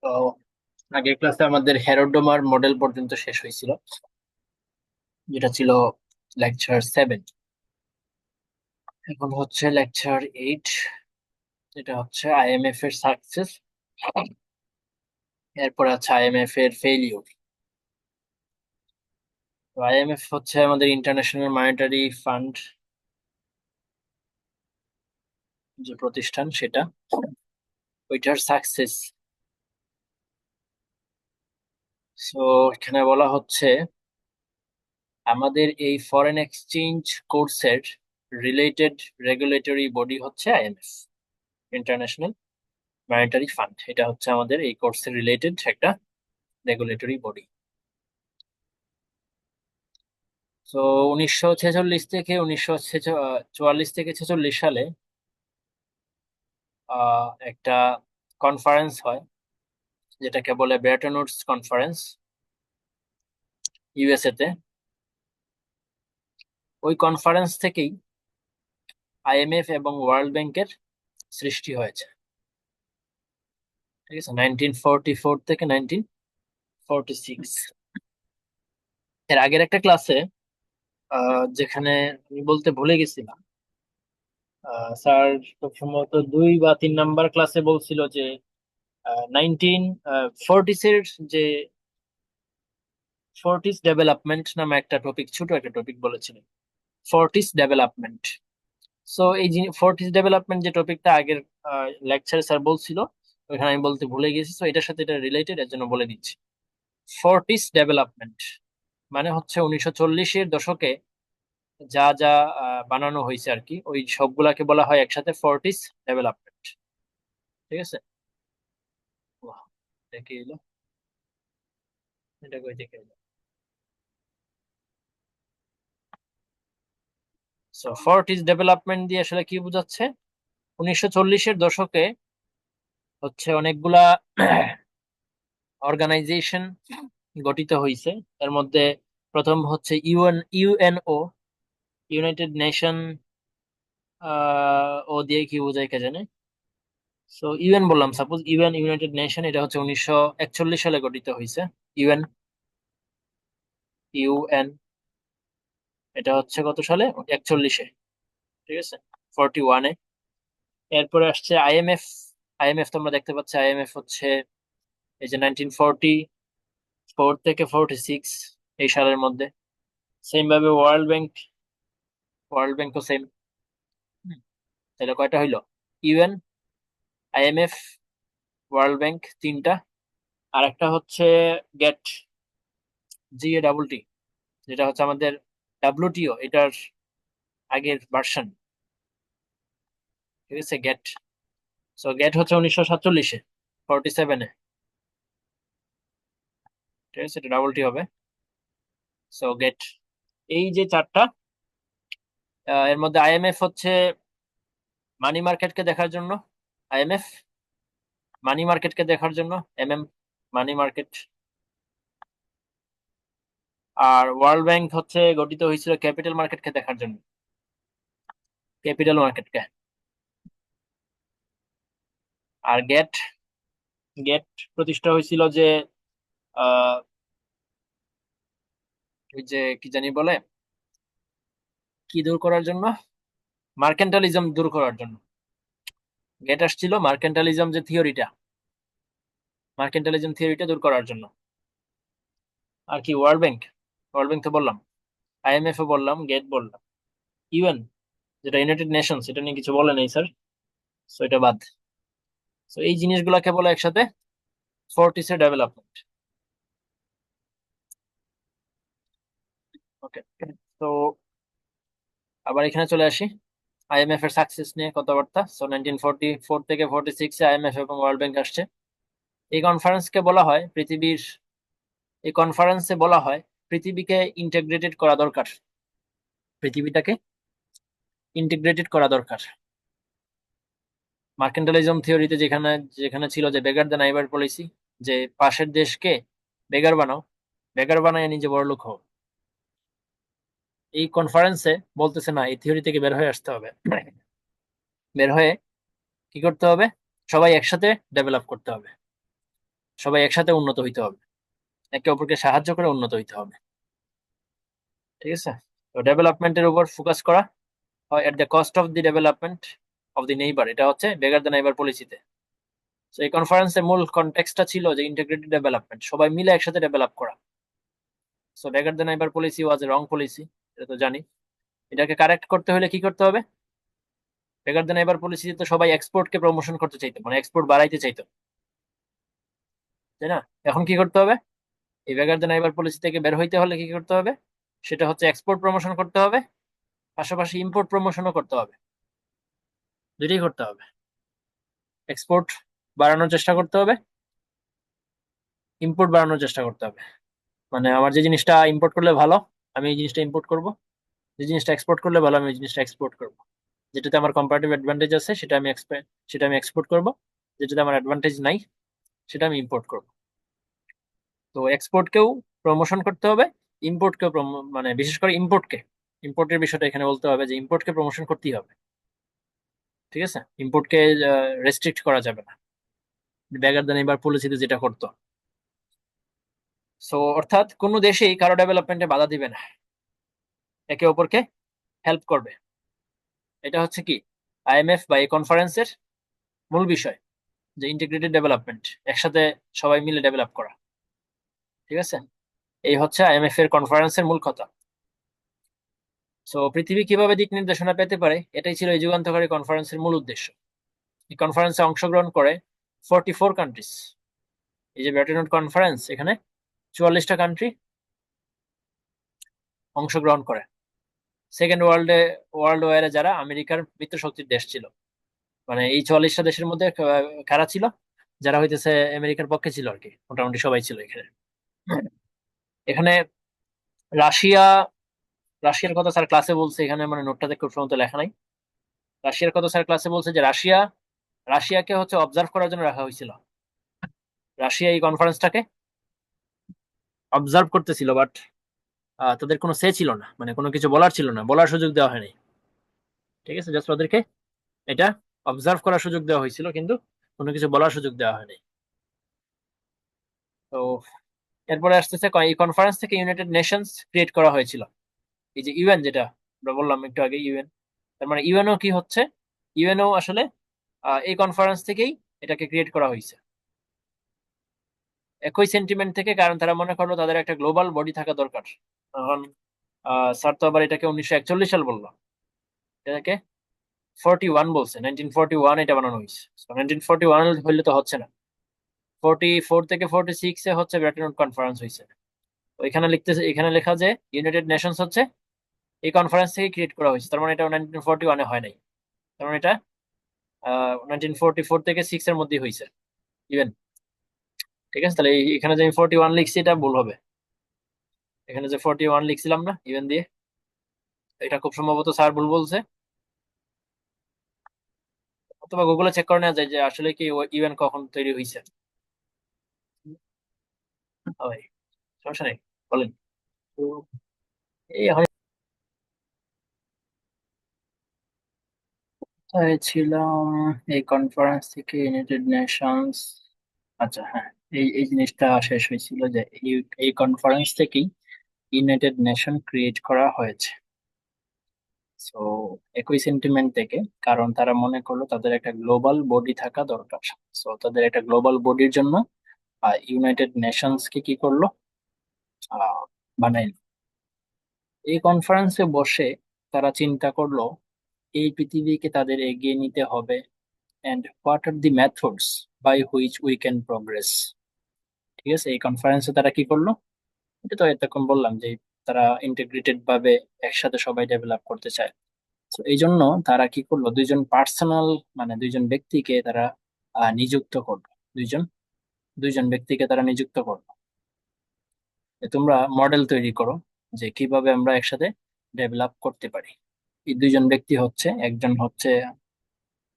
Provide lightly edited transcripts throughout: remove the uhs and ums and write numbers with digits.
তো আগের ক্লাসে আমাদের হেরোডোমার মডেল পর্যন্ত শেষ হয়েছিল, যেটা ছিল লেকচার 7। এখন হচ্ছে লেকচার 8, এটা হচ্ছে আইএমএফ এর সাকসেস। এরপর আছে আইএমএফ এর ফেলিওর। তো আইএমএফ হচ্ছে আমাদের ইন্টারন্যাশনাল মনিটারি ফান্ড, যে প্রতিষ্ঠান সেটা, ওইটার সাকসেস। সো এখানে বলা হচ্ছে আমাদের এই ফরেন এক্সচেঞ্জ কোর্সের রিলেটেড রেগুলেটরি বডি হচ্ছে আইএমএফ, ইন্টারন্যাশনাল মনিটারি ফান্ড। এটা হচ্ছে আমাদের এই কোর্সের রিলেটেড একটা রেগুলেটরি বডি। তো 1944 থেকে 1944 সালে একটা কনফারেন্স হয়, যেটাকে বলে ব্রেটন উডস কনফারেন্স, ইউএসএ তে। ওই কনফারেন্স থেকেই আইএমএফ এবং ওয়ার্ল্ড ব্যাংকের সৃষ্টি হয়েছে। ঠিক আছে, 1944 থেকে 1946। এর আগের একটা ক্লাসে যেখানে আমি বলতে ভুলে গেছিলাম, স্যার খুব সম্ভবত 2 বা 3 নাম্বার ক্লাসে বলছিল যে 1940s যে ফোর্টিস ডেভেলপমেন্ট নামে একটা টপিক, ছোট একটা টপিক বলেছিলেন, ফোর্টিস ডেভেলপমেন্ট। সো এই যে ফোর্টিস ডেভেলপমেন্ট যে টপিকটা আগের লেকচারে স্যার বলছিল, ওইখানে আমি বলতে ভুলে গেছি, তো এটার সাথে এটা রিলেটেড, এর জন্য বলে দিচ্ছি। ফোর্টিস ডেভেলপমেন্ট মানে হচ্ছে 1940-এর দশকে যা যা বানানো হয়েছে আর কি, ওই সবগুলাকে বলা হয় একসাথে ফোর্টিস ডেভেলপমেন্ট। ঠিক আছে। বাহ, এটা কি এলো? এটা কই থেকে এলো? সো ফোর্টিস ডেভেলপমেন্ট দিয়ে আসলে কি বোঝাচ্ছে? 1940-এর দশকে হচ্ছে অনেকগুলা অর্গানাইজেশন গঠিত হয়েছে। এর মধ্যে প্রথম হচ্ছে ইউএনও, ইউনাইটেড নেশন। ও দিয়ে কি বোঝায় কে জানে। সো ইউএন বললাম, সাপোজ ইউএন, ইউনাইটেড নেশন, এটা হচ্ছে 1941 সালে গঠিত হয়েছে। ইউএন, ইউএন, এটা হচ্ছে কত সালে? 41-এ। ঠিক আছে, 41-এ। এরপরে আসছে আইএমএফ। আইএমএফ তোমরা দেখতে পাচ্ছ, আইএমএফ হচ্ছে এই যে 1944 থেকে 46 এই সালের মধ্যে। সেম ভাবে ওয়ার্ল্ড ব্যাংক, ওয়ার্ল্ড ব্যাংকও সেম। তাহলে কয়টা হইলো? ইউএন, আইএমএফ, ওয়ার্ল্ড ব্যাংক, তিনটা। আর একটা হচ্ছে গেট, GATT, যেটা হচ্ছে আমাদের ডাব্লিউটিও, এটার আগের ভার্সন। ঠিক আছে, গেট। সো গেট হচ্ছে 1947-এ, 47-এ। ঠিক আছে, এটা ডাবল টি হবে। সো গেট, এই যে চারটা, এর মধ্যে আইএমএফ হচ্ছে মানি মার্কেটকে দেখার জন্য, আইএমএফ মানি মার্কেটকে দেখার জন্য, এমএম মানি মার্কেট। আর ওয়ার্ল্ড ব্যাংক হচ্ছে গঠিত হয়েছিল ক্যাপিটাল মার্কেটকে দেখার জন্য, ক্যাপিটাল মার্কেটকে। আর গেট, গেট প্রতিষ্ঠা হয়েছিল যে আহ ওই যে কি জানি বলে, কি দূর করার জন্য, মার্কেন্টালিজম দূর করার জন্য। গেট আসছিল মার্কেন্টালিজম যে থিওরিটা, মার্কেন্টালিজম থিওরিটা দূর করার জন্য। আর কি ওয়ার্ল্ড ব্যাংক, ওয়ার্ল্ড ব্যাংক তো বললাম, আইএমএফ ও বললাম, গেট বললাম, ইউএন যেটা ইউনাইটেড নেশনস, এটা নিয়ে কিছু বলে নাই স্যার, সো এটা বাদ। তো এই জিনিসগুলোকে বলে একসাথে ফোর্টিস এর ডেভেলপমেন্ট। ওকে, তো আবার এখানে চলে আসি, আইএমএফ এর সাকসেস নিয়ে কথাবার্তা। সো 1944 থেকে 46-এ আইএমএফ এবং ওয়ার্ল্ড ব্যাংক আসছে। এই কনফারেন্সকে বলা হয় পৃথিবীর, এই কনফারেন্সে বলা হয় পৃথিবীকে ইন্টিগ্রেটেড করা দরকার, পৃথিবীটাকে ইন্টিগ্রেটেড করা দরকার। মার্কেন্টালিজম থিওরিতে যেখানে যেখানে ছিল যে বেগার দ্য নাইবার পলিসি, যে পাশের দেশকে বেগার বানাও, বেগার বানায় নিজে বড়লোক হও, এই কনফারেন্সে বলতেছে না, এই থিওরি থেকে বের হয়ে আসতে হবে। বের হয়ে কি করতে হবে? সবাই একসাথে ডেভেলপ করতে হবে। সবাই একসাথে উন্নত হইতে হবে, একে অপরকে সাহায্য করে উন্নত হইতে হবে। ঠিক আছে, তো ডেভেলপমেন্টের উপর ফোকাস করা হয় at the cost of the development of the neighbour, এটা হচ্ছে বেগার দ্য নেইবার পলিসিতে। তো এই কনফারেন্সের মূল কনটেক্সটটা ছিল যে ইন্টিগ্রেটেড ডেভেলপমেন্ট, সবাই মিলে একসাথে ডেভেলপ করা। So বেগার the neighbour policy was A wrong policy, এটা তো জানি। এটাকে কারেক্ট করতে হলে কি করতে হবে? বেগার দ্য নেইবার পলিসিতে তো সবাই এক্সপোর্টকে প্রমোশন করতে চাইতো, মানে এক্সপোর্ট বাড়াইতে চাইতো, তাই না? এখন কি করতে হবে? এই বেগার দ্য নেইবার পলিসি থেকে বের হইতে হলে কি করতে হবে? সেটা হচ্ছে এক্সপোর্ট প্রমোশন করতে হবে, পাশাপাশি ইম্পোর্ট প্রমোশনও করতে হবে, দুইটাই করতে হবে। এক্সপোর্ট বাড়ানোর চেষ্টা করতে হবে, ইম্পোর্ট বাড়ানোর চেষ্টা করতে হবে। মানে আমার যে জিনিসটা ইম্পোর্ট করলে ভালো, আমি এই জিনিসটা ইম্পোর্ট করব, যে জিনিসটা এক্সপোর্ট করলে ভালো, আমি ওই জিনিসটা এক্সপোর্ট করব। যেটাতে আমার কম্পারেটিভ অ্যাডভান্টেজ আছে সেটা আমি এক্সপোর্ট করব, যেটাতে আমার অ্যাডভান্টেজ নাই সেটা আমি ইম্পোর্ট করব। তো এক্সপোর্টকেও প্রমোশন করতে হবে, ইম্পোর্টকেও মানে বিশেষ করে ইম্পোর্টের বিষয়টা এখানে বলতে হবে যে ইম্পোর্টকে প্রমোশন করতেই হবে। ঠিক আছে, ইম্পোর্টকে রেস্ট্রিক্ট করা যাবে না, ব্যাগার দ্য নেইবার পলিসিতে যেটা করতো। সো অর্থাৎ কোনো দেশেই কারো ডেভেলপমেন্টে বাধা দিবে না, একে অপরকে হেল্প করবে। এটা হচ্ছে কি আইএমএফ বা এই কনফারেন্সের মূল বিষয়, যে ইন্টিগ্রেটেড ডেভেলপমেন্ট, একসাথে সবাই মিলে ডেভেলপ করা। ঠিক আছে, এই হচ্ছে আইএমএফ এর কনফারেন্সের মূল কথা। সো পৃথিবী কিভাবে দিক নির্দেশনা পেতে পারে, এটাই ছিল এই যুগান্তকারী কনফারেন্সের মূল উদ্দেশ্য। এই কনফারেন্সে অংশগ্রহণ করে 44 কান্ট্রিজ। এই যে ব্রেটন উড কনফারেন্স, এখানে 44টা কান্ট্রি অংশগ্রহণ করে। সেকেন্ড ওয়ার্ল্ড ওয়ারে যারা আমেরিকার মিত্রশক্তির দেশ ছিল, মানে এই 44টা দেশের মধ্যে কারা ছিল? যারা হইতেছে আমেরিকার পক্ষে ছিল আর কি, মোটামুটি সবাই ছিল এখানে। এখানে রাশিয়া, রাশিয়ার কথা স্যার ক্লাসে বলছে, এখানে মানে নোটটাতে খুব সম্ভবত লেখা নাই। রাশিয়ার কথা স্যার ক্লাসে বলছে যে রাশিয়াকে হচ্ছে অবজার্ভ করার জন্য রাখা হয়েছিল। রাশিয়া এই কনফারেন্সটাকে অবজার্ভ করতেছিল, বাট তাদের কোনো সে ছিল না, মানে কোনো কিছু বলার ছিল না, বলার সুযোগ দেওয়া হয়নি। ঠিক আছে, জাস্ট ওদেরকে এটা অবজার্ভ করার সুযোগ দেওয়া হয়েছিল, কিন্তু কোনো কিছু বলার সুযোগ দেওয়া হয়নি। তো এরপরে আসতেছে এই কনফারেন্স থেকে ইউনাইটেড নেশনস ক্রিয়েট করা হয়েছিল। এই যে ইউএন, যেটা আমরা বললাম একটু আগে, ইউএন, তার মানে ইউএনও কি হচ্ছে? ইউএনও আসলে এই কনফারেন্স থেকেই এটাকে ক্রিয়েট করা হয়েছে, একই সেন্টিমেন্ট থেকে, কারণ তারা মনে করলো তাদের একটা গ্লোবাল বডি থাকা দরকার। এখন স্যার তো আবার এটাকে 1941 সাল বললো, এটাকে 41 বলছে, 1941 এটা বানানো হয়েছে। 1941 হইলে তো হচ্ছে না, 44 থেকে 46-এ হচ্ছে ব্রেটন উড কনফারেন্স হয়েছে। তো এখানে লেখা যে ইউনাইটেড নেশনস হচ্ছে এই কনফারেন্স থেকে ক্রিয়েট করা হয়েছে, তার মানে এটা 1941-এ হয় নাই, তার মানে এটা 1944 থেকে 6 এর মধ্যেই হয়েছে ইভেন। ঠিক আছে, তাহলে এখানে যে আমি 41 লিখছি এটা ভুল হবে, এখানে যে 41 লিখছিলাম না ইভেন দিয়ে, এটা খুব সম্ভবত স্যার ভুল বলছে, অথবা গুগলে চেক করে নেওয়া যায় যে আসলে কি ইভেন কখন তৈরি হয়েছে। হয়, সমস্যা নেই, বলেন। তো এই ছিলাম এই কনফারেন্স থেকে ইউনাইটেড নেশনস। আচ্ছা হ্যাঁ, এই জিনিসটা শেষ হয়েছিল যে এই কনফারেন্স থেকেই ইউনাইটেড নেশন ক্রিয়েট করা হয়েছে। সো একই সেন্টিমেন্ট থেকে, কারণ তারা মনে করলো তাদের একটা গ্লোবাল বডি থাকা দরকার। সো তাদের একটা গ্লোবাল বডির জন্য ইউনাইটেড নেশনস কে কি করলো, আহ বানাইলো। এই কনফারেন্সে বসে তারা চিন্তা করলো এই পৃথিবীকে তাদের এগিয়ে নিতে হবে, and what are the methods by which we can progress। ঠিক আছে, এই কনফারেন্সে তারা কি করলো, এটা তো এতক্ষণ বললাম যে তারা ইন্টিগ্রেটেড ভাবে একসাথে সবাই ডেভেলপ করতে চায়। তো এই জন্য তারা কি করলো, দুইজন পার্সোনাল, মানে দুইজন ব্যক্তিকে তারা নিযুক্ত করলো। দুইজন দুইজন ব্যক্তিকে তারা নিযুক্ত করলো যে তোমরা মডেল তৈরি করো যে কিভাবে আমরা একসাথে ডেভেলপ করতে পারি। এই দুইজন ব্যক্তি হচ্ছে, একজন হচ্ছে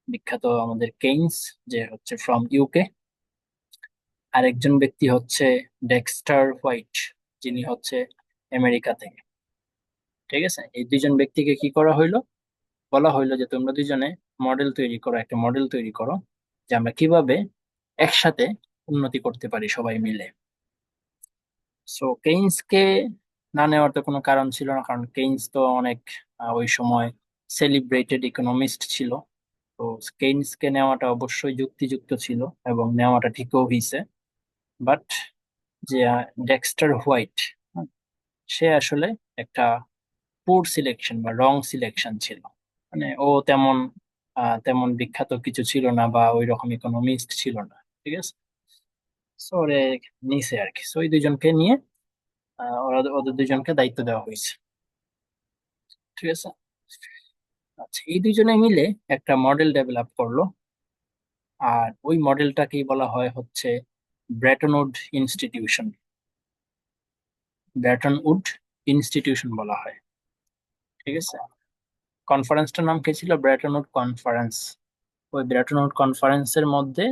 বিখ্যাত আমাদের কেইনস, যে হচ্ছে ফ্রম ইউকে। আরেকজন ব্যক্তি হচ্ছে ডেক্সটার হোয়াইট, যিনি হচ্ছে আমেরিকা থেকে। ঠিক আছে, এই দুইজন ব্যক্তিকে কি করা হইলো, বলা হইলো যে তোমরা দুইজনে মডেল তৈরি করো, একটা মডেল তৈরি করো যে আমরা কিভাবে একসাথে উন্নতি করতে পারি সবাই মিলে। সো কেইন্সকে না নেওয়ার তো কোনো কারণ ছিল না, কারণ কেইন্স তো অনেক ওই সময় সেলিব্রেটেড ইকোনমিস্ট ছিল। তো কেইন্সকে নেওয়াটা অবশ্যই যুক্তিযুক্ত ছিল এবং নেওয়াটা ঠিকও হয়েছে। বাট যে ডেক্সটার হোয়াইট, সে আসলে একটা পুর সিলেকশন বা রং সিলেকশন ছিল। মানে ও তেমন তেমন বিখ্যাত কিছু ছিল না বা ওই রকম ইকোনমিস্ট ছিল না, ঠিক আছে। সো ওরে নিছে আর কি। সো এই দুইজনকে নিয়ে ওদের দুইজনকে দায়িত্ব দেওয়া হয়েছে, ঠিক আছে। আচ্ছা, এই দুইজনে মিলে একটা মডেল ডেভেলপ করলো। আর ওই মডেলটাকেই বলা হয় হচ্ছে Bretton Wood institution. Bretton Wood institution বলা হয়, ঠিক আছে। কনফারেন্সটার নাম কি ছিল? Bretton Wood conference. ওই ব্রেটন উড কনফারেন্সের মধ্যে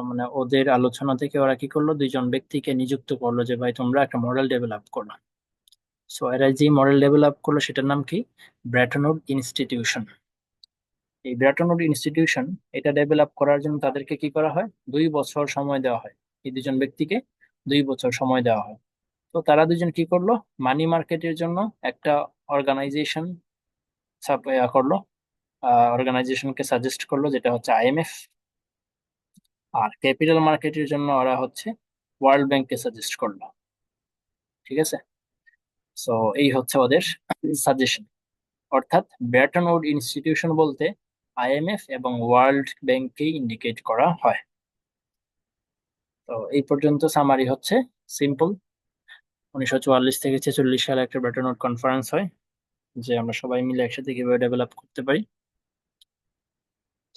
মানে ওদের আলোচনা থেকে ওরা কি করলো, দুইজন ব্যক্তিকে নিযুক্ত করলো যে ভাই তোমরা একটা মডেল ডেভেলপ করো। সো এরা যে মডেল ডেভেলপ করলো সেটার নাম কি? Bretton Wood institution. এই ব্রেটন উড ইনস্টিটিউশন, এটা ডেভেলপ করার জন্য তাদেরকে কি করা হয়, 2 বছর সময় দেওয়া হয়। এই দুজন ব্যক্তিকে 2 বছর সময় দেওয়া হয়। তো তারা দুজন কি করলো, মানি মার্কেটের জন্য একটা অর্গানাইজেশন করলো, অর্গানাইজেশনকে সাজেস্ট করলো, যেটা হচ্ছে আইএমএফ। আর ক্যাপিটাল মার্কেটের জন্য ওরা হচ্ছে ওয়ার্ল্ড ব্যাংককে সাজেস্ট করলো, ঠিক আছে। সো এই হচ্ছে ওদের সাজেশন। অর্থাৎ ব্রেটন উড ইনস্টিটিউশন বলতে আইএমএফ এবং ওয়ার্ল্ড ব্যাংককে ইন্ডিকেট করা হয়। তো এই পর্যন্ত সামারি হচ্ছে সিম্পল। 1944 থেকে 1946 সালে একটা ব্রেটন উড কনফারেন্স হয়, যে আমরা সবাই মিলে একসাথে কিভাবে ডেভেলপ করতে পারি।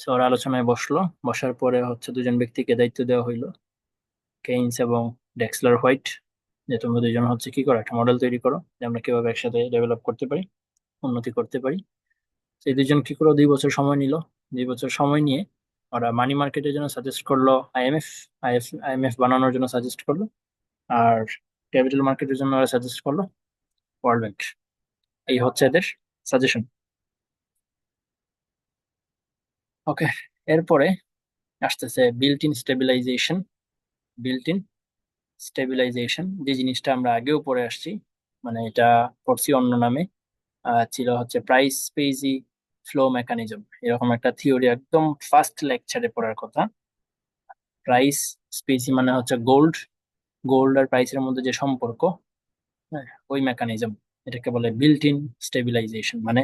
সো ওরা আলোচনায় বসলো। বসার পরে হচ্ছে দুজন ব্যক্তিকে দায়িত্ব দেওয়া হইলো, কেইনস এবং ডেক্সলার হোয়াইট, যে তোমরা দুজন হচ্ছে কি করো, একটা মডেল তৈরি করো যে আমরা কিভাবে একসাথে ডেভেলপ করতে পারি, উন্নতি করতে পারি। সেই দুজন কি করলো, 2 বছর সময় নিল। 2 বছর সময় নিয়ে ওরা মানি মার্কেটের জন্য সাজেস্ট করলো আইএমএফ, আইএমএফ বানানোর জন্য সাজেস্ট করলো। আর ক্যাপিটাল মার্কেটের জন্য ওরা সাজেস্ট করলো ওয়ার্ল্ড ব্যাংক। এই হচ্ছে এদের সাজেশন। ওকে, এরপরে আসতেছে built in stabilisation. Built in stabilisation যে জিনিসটা আমরা আগেও পড়ে আসছি, মানে এটা পড়ছি অন্য নামে, ছিল হচ্ছে প্রাইস স্পেসি ফ্লো মেকানিজম, এরকম একটা থিওরি, একদম ফার্স্ট লেকচারে পড়ার কথা। প্রাইস স্পেসি মানে হচ্ছে গোল্ড, গোল্ড আর প্রাইসের মধ্যে যে সম্পর্ক, হ্যাঁ, ওই মেকানিজম, এটাকে বলে বিল্ট ইন স্টেবিলাইজেশন। মানে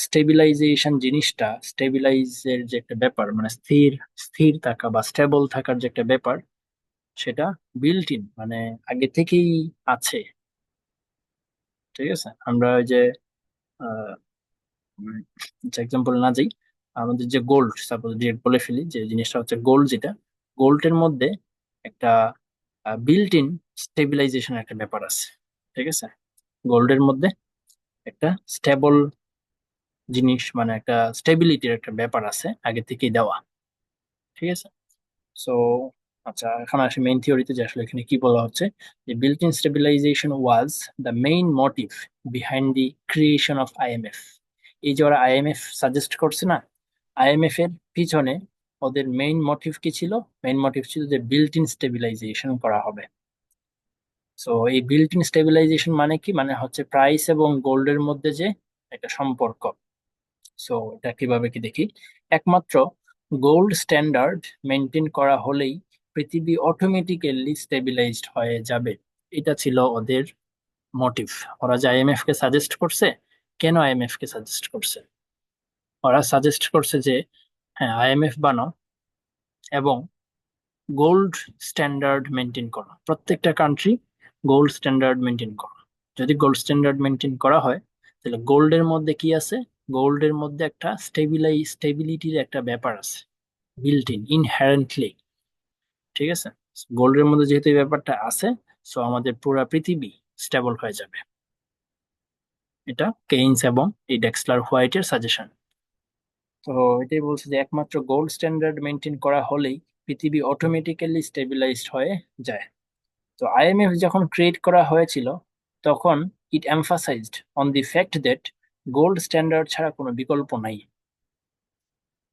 স্টেবিলাইজেশন জিনিসটা, স্টেবিলাইজের যে একটা ব্যাপার, মানে স্থির স্থির থাকা বা স্টেবল থাকার যে একটা ব্যাপার, সেটা বিল্ট ইন মানে আগে থেকেই আছে, ঠিক আছে। আমরা ওই যে এক্সাম্পল না যাই, আমাদের যে গোল্ড, সাপোজ ডিরেক্ট বলে ফেলি যে জিনিসটা হচ্ছে গোল্ড, যেটা গোল্ডের মধ্যে একটা বিল্ট ইন স্টেবিলাইজেশন একটা ব্যাপার আছে, ঠিক আছে। গোল্ডের মধ্যে একটা স্টেবল জিনিস, মানে একটা স্টেবিলিটির একটা ব্যাপার আছে আগে থেকেই দেওয়া, ঠিক আছে। সো আচ্ছা, এখন আসি মেইন থিওরিতে, যে আসলে এখানে কি বলা হচ্ছে, যে built in stabilisation was the main motive behind the creation of IMF. এই যে ওরা আইএমএফ সাজেস্ট করছে না, আইএমএফ এর পিছনে ওদের মেইন মোটিভ কি ছিল? মেইন মোটিভ ছিল যে বিল্ট ইন স্টেবিলাইজেশন করা হবে। সো এই বিল্ট ইন স্টেবিলাইজেশন মানে কি, মানে হচ্ছে প্রাইস এবং গোল্ডের মধ্যে যে একটা সম্পর্ক। সো এটা কিভাবে কি দেখি, একমাত্র গোল্ড স্ট্যান্ডার্ড মেনটেন করা হলেই পৃথিবী অটোমেটিক্যালি স্টেবিলাইজড হয়ে যাবে। এটা ছিল ওদের মোটিভ। ওরা যে আইএমএফ কে সাজেস্ট করছে, কেন আইএমএফ কে সাজেস্ট করছে? ওরা সাজেস্ট করছে যে হ্যাঁ, আইএমএফ বানাও এবং গোল্ড স্ট্যান্ডার্ড মেনটেন করো, প্রত্যেকটা কান্ট্রি গোল্ড স্ট্যান্ডার্ড মেনটেন করো। যদি গোল্ড স্ট্যান্ডার্ড মেনটেন করা হয়, তাহলে গোল্ডের মধ্যে কি আছে? গোল্ডের মধ্যে একটা স্টেবিলিটির একটা ব্যাপার আছে, বিল্ট ইন ইনহেরেন্টলি, ঠিক আছে। গোল্ডের মধ্যে যেহেতু এই ব্যাপারটা আছে, সো আমাদের পুরো পৃথিবী স্টেবল হয়ে যাবে। এটা কেইনস এবং এই ডেক্সলার হোয়াইটের সাজেশন। তো এটাই বলছে যে একমাত্র গোল্ড স্ট্যান্ডার্ড মেনটেন করা হলেই পৃথিবী অটোমেটিক্যালি স্টেবিলাইজড হয়ে যায়। তো আইএমএফ যখন ক্রিয়েট করা হয়েছিল, তখন it emphasised on the fact that gold standard ছাড়া কোনো বিকল্প নাই,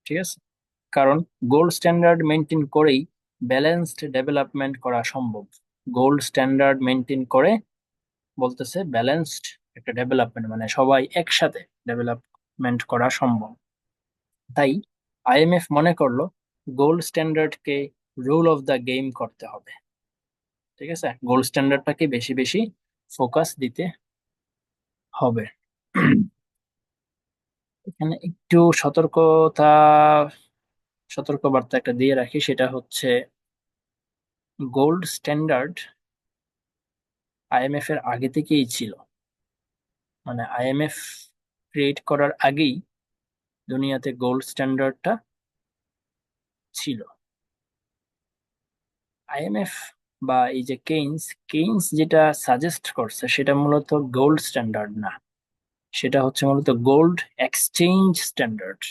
ঠিক আছে। কারণ গোল্ড স্ট্যান্ডার্ড মেনটেন করেই ব্যালেন্সড ডেভেলপমেন্ট করা সম্ভব। গোল্ড স্ট্যান্ডার্ড মেনটেন করে বলতেছে ব্যালেন্সড একটা ডেভেলপমেন্ট, মানে সবাই একসাথে ডেভেলপমেন্ট করা সম্ভব। তাই আইএমএফ মনে করলো গোল্ড স্ট্যান্ডার্ডকে রুল অফ দ্য গেম করতে হবে। ঠিক আছে, গোল্ড স্ট্যান্ডার্ডটাকে বেশি বেশি ফোকাস দিতে হবে। এখানে একটু সতর্কবার্তা একটা দিয়ে রাখি, সেটা হচ্ছে গোল্ড স্ট্যান্ডার্ড আইএমএফ এর আগে থেকেই ছিল। মানে আইএমএফ ক্রিয়েট করার আগেই দুনিয়াতে গোল্ড স্ট্যান্ডার্ডটা ছিল। আইএমএফ বা এই যে কেইনস, কেইনস যেটা সাজেস্ট করছে সেটা মূলত গোল্ড স্ট্যান্ডার্ড না, সেটা হচ্ছে মূলত gold exchange standard.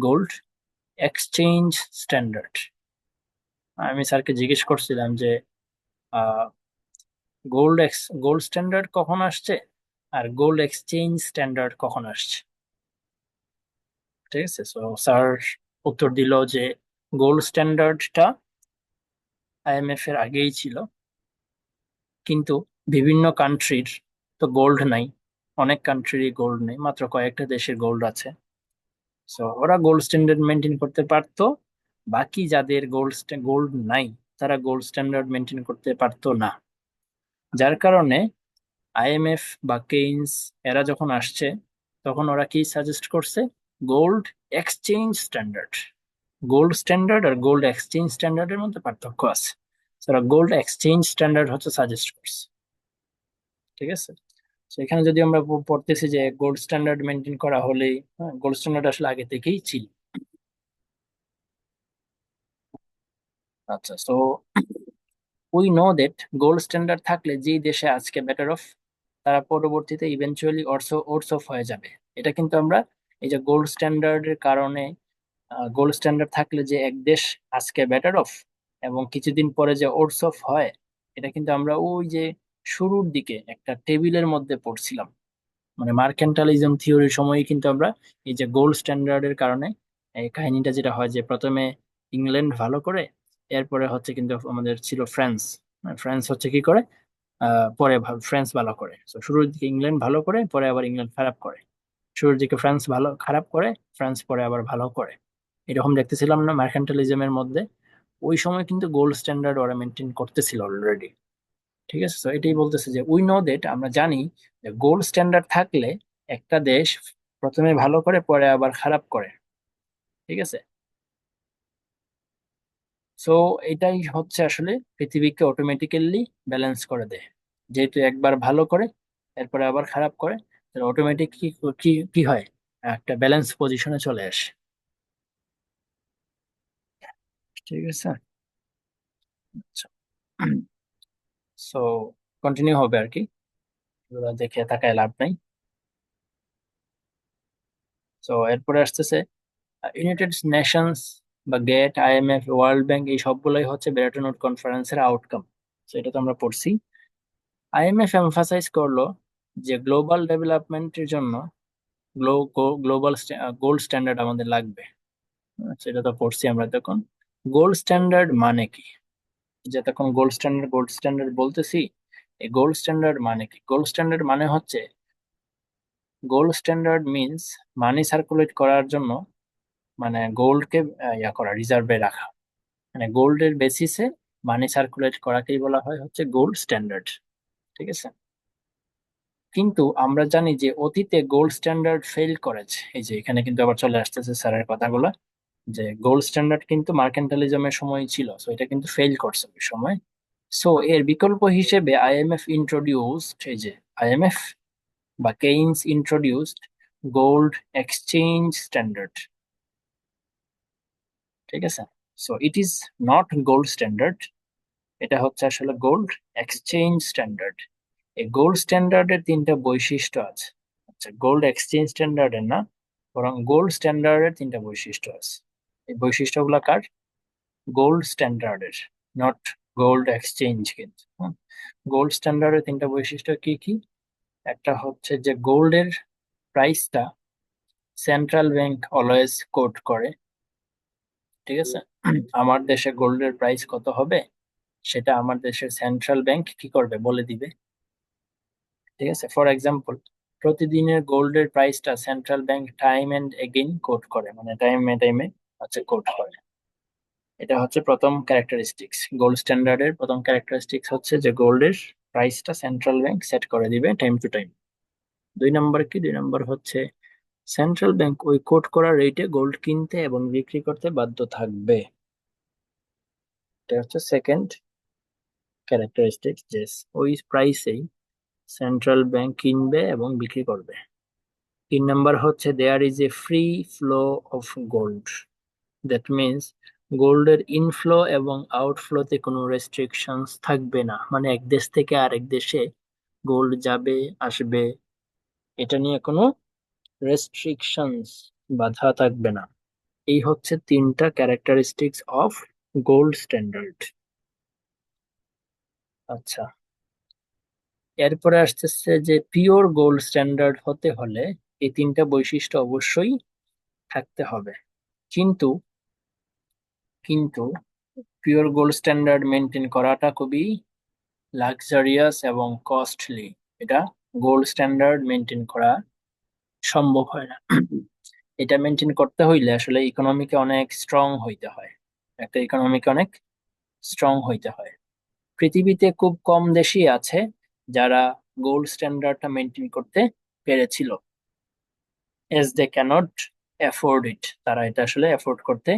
Gold exchange standard. আমি স্যারকে জিজ্ঞেস করছিলাম যে গোল্ড স্ট্যান্ডার্ড কখন আসছে আর গোল্ড এক্সচেঞ্জ স্ট্যান্ডার্ড কখন আসছে। ঠিক আছে, তো স্যার উত্তর দিল যে গোল্ড স্ট্যান্ডার্ডটা আইএমএফ এর আগেই ছিল, কিন্তু বিভিন্ন কান্ট্রির তো গোল্ড নাই, অনেক কান্ট্রিরই গোল্ড নেই, মাত্র কয়েকটা দেশের গোল্ড আছে। সো ওরা গোল্ড স্ট্যান্ডার্ড মেনটেন করতে পারতো, বাকি যাদের গোল্ড নাই তারা গোল্ড স্ট্যান্ডার্ড মেনটেন করতে পারতো না। যার কারণে আইএমএফ বা কেইনস এরা যখন আসছে তখন ওরা কি সাজেস্ট করছে, gold exchange standard. Gold standard আর গোল্ড এক্সচেঞ্জ স্ট্যান্ডার্ডের মধ্যে পার্থক্য আছে। ওরা গোল্ড এক্সচেঞ্জ স্ট্যান্ডার্ড হচ্ছে সাজেস্ট করছে। ঠিক আছে, সেখানে যদি আমরা পড়তেছি যে গোল্ড স্ট্যান্ডার্ড মেনটেন করা হলেই, হ্যাঁ, গোল্ড স্ট্যান্ডার্ড আসলে আগে থেকেই ছিল। আচ্ছা, so we know that gold standard থাকলে যেই দেশে আজকে বেটার অফ, তারা পরবর্তীতে ইভেনচুয়ালি ওর্স অফ হয়ে যাবে। এটা কিন্তু আমরা এই যে গোল্ড স্ট্যান্ডার্ডের কারণে, গোল্ড স্ট্যান্ডার্ড থাকলে যে এক দেশ আজকে বেটার অফ এবং কিছুদিন পরে যে ওর্স অফ হয়, এটা কিন্তু আমরা ওই যে শুরুর দিকে একটা টেবিলের মধ্যে পড়ছিলাম। মানে মার্কেন্টালিজম থিওরির সময় কিন্তু আমরা এই যে গোল্ড স্ট্যান্ডার্ডের কারণে এই কাহিনীটা যেটা হয় যে প্রথমে ইংল্যান্ড ভালো করে, এরপরে হচ্ছে কিন্তু আমাদের ছিল ফ্রান্স। ফ্রান্স হচ্ছে কি করে, পরে ফ্রান্স ভালো করে। তো শুরুর দিকে ইংল্যান্ড ভালো করে, পরে আবার ইংল্যান্ড খারাপ করে। শুরুর দিকে ফ্রান্স ভালো খারাপ করে, ফ্রান্স পরে আবার ভালো করে। এরকম দেখতেছিলাম না মার্কেন্টালিজমের মধ্যে। ওই সময় কিন্তু গোল্ড স্ট্যান্ডার্ড ওরা মেনটেন করতেছিল অলরেডি। ঠিক আছে, তো এটাই বলতেছে যে উই নো দ্যাট, আমরা জানি যে গোল্ড স্ট্যান্ডার্ড থাকলে একটা দেশ প্রথমে ভালো করে পরে আবার খারাপ করে। ঠিক আছে, সো এটাই হচ্ছে আসলে পৃথিবীকে অটোমেটিক্যালি ব্যালেন্স করে দেয়। যেহেতু একবার ভালো করে এরপরে আবার খারাপ করে, অটোমেটিক কি কি কি হয়, একটা ব্যালেন্স পজিশনে চলে আসে। ঠিক আছে, আচ্ছা, সো কন্টিনিউ হবে আর কি, এগুলো দেখে তাকায় লাভ নাই। তো এরপরে আসতেছে ইউনাইটেড নেশনস বা গেট, আইএমএফ, ওয়ার্ল্ড ব্যাংক, এই সবগুলোই হচ্ছে ব্রেটন উড কনফারেন্সের আউটকাম। তো এটা তো আমরা পড়ছি। আইএমএফ এমফাসাইজ করলো যে গ্লোবাল ডেভেলপমেন্টের জন্য গ্লোবাল গোল্ড স্ট্যান্ডার্ড আমাদের লাগবে। সেটা তো পড়ছি আমরা তখন। গোল্ড স্ট্যান্ডার্ড মানে কি, যে তখন গোল্ড স্ট্যান্ডার্ড বলতেছি, এই গোল্ড স্ট্যান্ডার্ড মানে কি? গোল্ড স্ট্যান্ডার্ড মানে হচ্ছে, গোল্ড স্ট্যান্ডার্ড মিন্স মানি সার্কুলেট করার জন্য, মানে গোল্ডকে ইয়া করা, রিজার্ভে রাখা, মানে গোল্ডের বেসিসে মানি সার্কুলেট করাকেই বলা হয় হচ্ছে গোল্ড স্ট্যান্ডার্ড। ঠিক আছে, কিন্তু আমরা জানি যে অতীতে গোল্ড স্ট্যান্ডার্ড ফেল করেছে। এই যে এখানে কিন্তু আবার চলে আসতেছে স্যারের কথাগুলো, যে গোল্ড স্ট্যান্ডার্ড কিন্তু মার্কেন্টালিজমের সময় ছিল, সো এটা কিন্তু ফেল করছে ওই সময়। সো এর বিকল্প হিসেবে আইএমএফ ইন্ট্রোডিউসড, এই যে আইএমএফ বা Keynes introduced gold exchange standard. ঠিক আছে, so it is not gold standard, এটা হচ্ছে আসলে গোল্ড এক্সচেঞ্জ স্ট্যান্ডার্ড। এই গোল্ড স্ট্যান্ডার্ডের তিনটা বৈশিষ্ট্য আছে। আচ্ছা, গোল্ড এক্সচেঞ্জ স্ট্যান্ডার্ডের না, বরং গোল্ড স্ট্যান্ডার্ডের তিনটা বৈশিষ্ট্য আছে। এই বৈশিষ্ট্যগুলো কার? গোল্ড স্ট্যান্ডার্ডের, নট গোল্ড এক্সচেঞ্জ। কিন্তু গোল্ড স্ট্যান্ডার্ডের তিনটা বৈশিষ্ট্য কি কি? একটা হচ্ছে যে গোল্ডের প্রাইসটা সেন্ট্রাল ব্যাংক অলওয়েজ কোট করে। ঠিক আছে, আমার দেশে গোল্ডের প্রাইস কত হবে সেটা আমার দেশের সেন্ট্রাল ব্যাংক কি করবে বলে দিবে। ঠিক আছে, ফর এক্সাম্পল, প্রতিদিনের গোল্ডের প্রাইসটা central bank time and again quote করে, মানে টাইমে টাইমে হচ্ছে কোট করে। এটা হচ্ছে প্রথম ক্যারেক্টারিস্টিক্স। গোল্ড স্ট্যান্ডার্ডের প্রথম ক্যারেক্টারিস্টিক্স হচ্ছে যে গোল্ডের প্রাইসটা সেন্ট্রাল ব্যাংক সেট করে দিবে টাইম টু টাইম। দুই নম্বর কি, দুই নম্বর হচ্ছে সেন্ট্রাল ব্যাংক ওই কোট করা রেটে গোল্ড কিনতে এবং বিক্রি করতে বাধ্য থাকবে। এটা হচ্ছে সেকেন্ড ক্যারেক্টারিস্টিক্স, যে ওই প্রাইসেই সেন্ট্রাল ব্যাংক কিনবে এবং বিক্রি করবে। তিন নাম্বার হচ্ছে there is a free flow of gold. That means গোল্ডের ইনফ্লো এবং আউটফ্লোতে কোনো রেস্ট্রিকশনস থাকবে না, মানে এক দেশ থেকে আরেক দেশে গোল্ড যাবে আসবে, এটা নিয়ে কোনো রেস্ট্রিকশনস, বাধা থাকবে না। এই হচ্ছে তিনটা ক্যারেক্টারিস্টিক্স অফ গোল্ড স্ট্যান্ডার্ড। আচ্ছা, এরপরে আসতেছে যে পিওর গোল্ড স্ট্যান্ডার্ড হতে হলে এই তিনটা বৈশিষ্ট্য অবশ্যই থাকতে হবে। কিন্তু কিন্তু পিওর গোল্ড স্ট্যান্ডার্ড মেনটেন করাটা খুবই লাক্সারিয়াস এবং কস্টলি। এটা গোল্ড স্ট্যান্ডার্ড মেনটেন করা সম্ভব হয় না। এটা মেনটেন করতে হইলে আসলে ইকোনমিকে অনেক স্ট্রং হইতে হয়, একটা ইকোনমিকে অনেক স্ট্রং হইতে হয়। পৃথিবীতে খুব কম দেশই আছে যারা গোল্ড স্ট্যান্ডার্ডটা মেনটেন করতে পেরেছিল, as they can't afford it, তারা এটা আসলে অ্যাফোর্ড করতে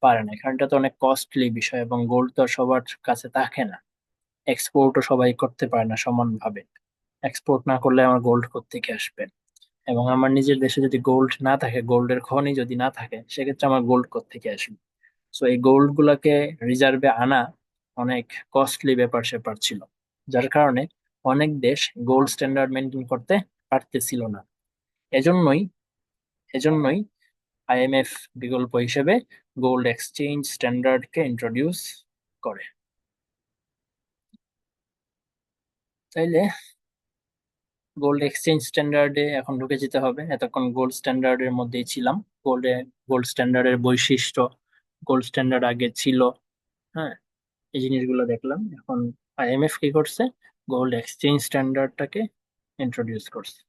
পারে না, কারণ এটা তো অনেক কস্টলি বিষয় এবং গোল্ড তো আর সবার কাছে থাকে না। এক্সপোর্টও সবাই করতে পারে না সমানভাবে। এক্সপোর্ট না করলে আমার গোল্ড কোত্থেকে আসবে, এবং আমার নিজের দেশে যদি গোল্ড না থাকে, গোল্ডের খনি যদি না থাকে, সেক্ষেত্রে আমার গোল্ড কোত্থেকে আসবে? সো এই গোল্ড গুলাকে রিজার্ভে আনা অনেক কস্টলি ব্যাপার স্যাপার ছিল, যার কারণে অনেক দেশ গোল্ড স্ট্যান্ডার্ড মেনটেন করতে পারতেছিল না। এজন্যই এজন্যই আইএমএফ বিকল্প হিসেবে গোল্ড এক্সচেঞ্জ স্ট্যান্ডার্ডকে ইন্ট্রোডিউস করে। তাইলে গোল্ড এক্সচেঞ্জ স্ট্যান্ডার্ডে এখন ঢুকে যেতে হবে। এতক্ষণ গোল্ড স্ট্যান্ডার্ডের মধ্যেই ছিলাম, গোল্ডে গোল্ড স্ট্যান্ডার্ডের বৈশিষ্ট্য, গোল্ড স্ট্যান্ডার্ড আগে ছিল, হ্যাঁ, এই জিনিসগুলো দেখলাম। এখন আইএমএফ কি করছে, গোল্ড এক্সচেঞ্জ স্ট্যান্ডার্ডটাকে ইন্ট্রোডিউস করছে।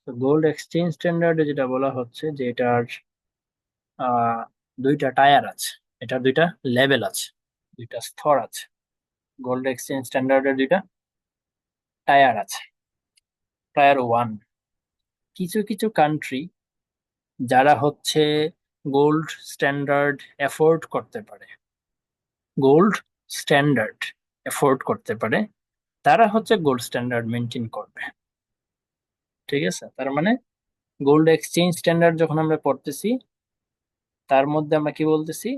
তো গোল্ড এক্সচেঞ্জ স্ট্যান্ডার্ডে যেটা বলা হচ্ছে যে এটার আহ দুইটা টায়ার আছে, এটার দুইটা লেভেল আছে, দুইটা স্তর আছে। গোল্ড এক্সচেঞ্জ স্ট্যান্ডার্ডের দুইটা টায়ার আছে। টায়ার ওয়ান, কিছু কিছু কান্ট্রি যারা হচ্ছে গোল্ড স্ট্যান্ডার্ড এফোর্ড করতে পারে, গোল্ড স্ট্যান্ডার্ড এফোর্ড করতে পারে, তারা হচ্ছে গোল্ড স্ট্যান্ডার্ড মেনটেন করবে। ঠিক আছে, তার মানে গোল্ড এক্সচেঞ্জ স্ট্যান্ডার্ড যখন আমরা পড়তেছি, তার মধ্যে আমরা কি বলতেছি,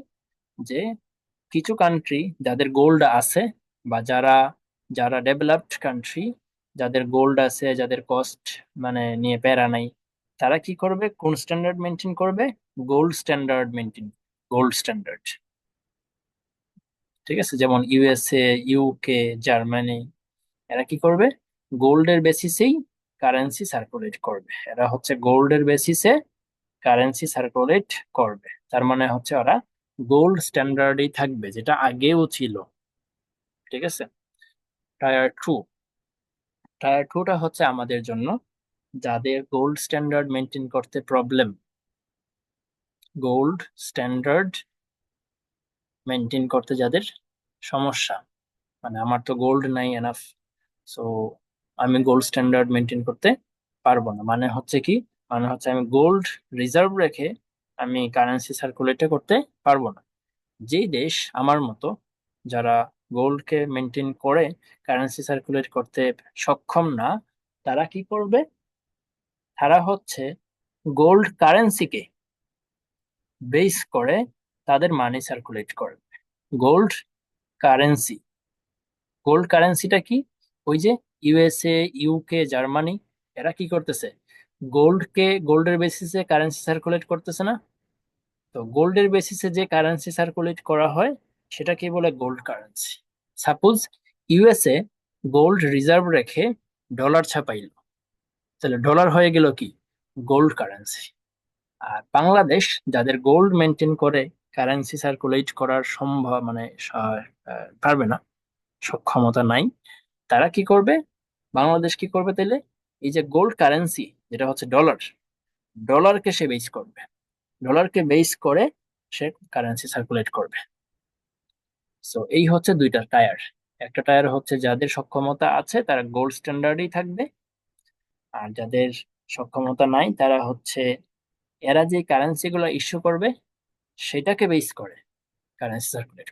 যে কিছু কান্ট্রি যাদের গোল্ড আছে, বা যারা যারা ডেভেলপড কান্ট্রি, যাদের গোল্ড আছে, যাদের কস্ট মানে নিয়ে প্যারা নাই, তারা কি করবে, কোন স্ট্যান্ডার্ড মেনটেন করবে, gold standard maintain, gold standard. ঠিক আছে, যেমন ইউএসএ, ইউকে, জার্মানি, এরা কি করবে, গোল্ডের বেসিসেই কারেন্সি সার্কুলেট করবে। এরা হচ্ছে গোল্ডের বেসিসে কারেন্সি সার্কুলেট করবে, তার মানে হচ্ছে ওরা গোল্ড স্ট্যান্ডার্ডই থাকবে, যেটা আগেও ছিল। ঠিক আছে। টায়ার টু, টায়ার টুটা হচ্ছে আমাদের জন্য, যাদের গোল্ড স্ট্যান্ডার্ড মেনটেন করতে প্রবলেম, গোল্ড স্ট্যান্ডার্ড মেনটেন করতে যাদের সমস্যা, মানে আমার তো গোল্ড নাই এনাফ, সো আমি গোল্ড স্ট্যান্ডার্ড মেনটেন করতে পারবো না, মানে হচ্ছে কি, মানে হচ্ছে আমি গোল্ড রিজার্ভ রেখে আমি কারেন্সি সার্কুলেট করতে পারবো না। যেই দেশ আমার মতো, যারা গোল্ডকে মেনটেন করে কারেন্সি সার্কুলেট করতে সক্ষম না, তারা কি করবে, তারা হচ্ছে গোল্ড কারেন্সিকে বেস করে তাদের মানি সার্কুলেট করবে। গোল্ড কারেন্সি, গোল্ড কারেন্সিটা কি, ওই যে ইউএসএ, ইউকে, জার্মানি, এরা কি করতেছে, গোল্ডকে গোল্ডের বেসিসে কারেন্সি সার্কুলেট করতেছে না? তো গোল্ডের বেসিসে যে কারেন্সি সার্কুলেট করা হয় সেটাকে বলে gold currency. Suppose USA gold reserve রেখে ডলার ছাপাইলো, তাহলে ডলার হয়ে গেল কি, গোল্ড কারেন্সি। আর বাংলাদেশ যাদের গোল্ড মেনটেন করে কারেন্সি সার্কুলেট করার সম্ভব মানে পারবে না, সক্ষমতা নাই, তারা কি করবে? বাংলাদেশ কি করবে তাহলে? এই যে গোল্ড কারেন্সি যেটা হচ্ছে ডলার, ডলারকে সে বেস করবে, ডলারকে বেস করে সে কারেন্সি সার্কুলেট করবে। সো এই হচ্ছে দুইটা টায়ার। একটা টায়ার হচ্ছে যাদের সক্ষমতা আছে তারা গোল্ড স্ট্যান্ডার্ডই থাকবে, আর যাদের সক্ষমতা নাই তারা হচ্ছে এরা যে কারেন্সি গুলো ইস্যু করবে সেটাকে বেস করে কারেন্সি সার্কুলেট।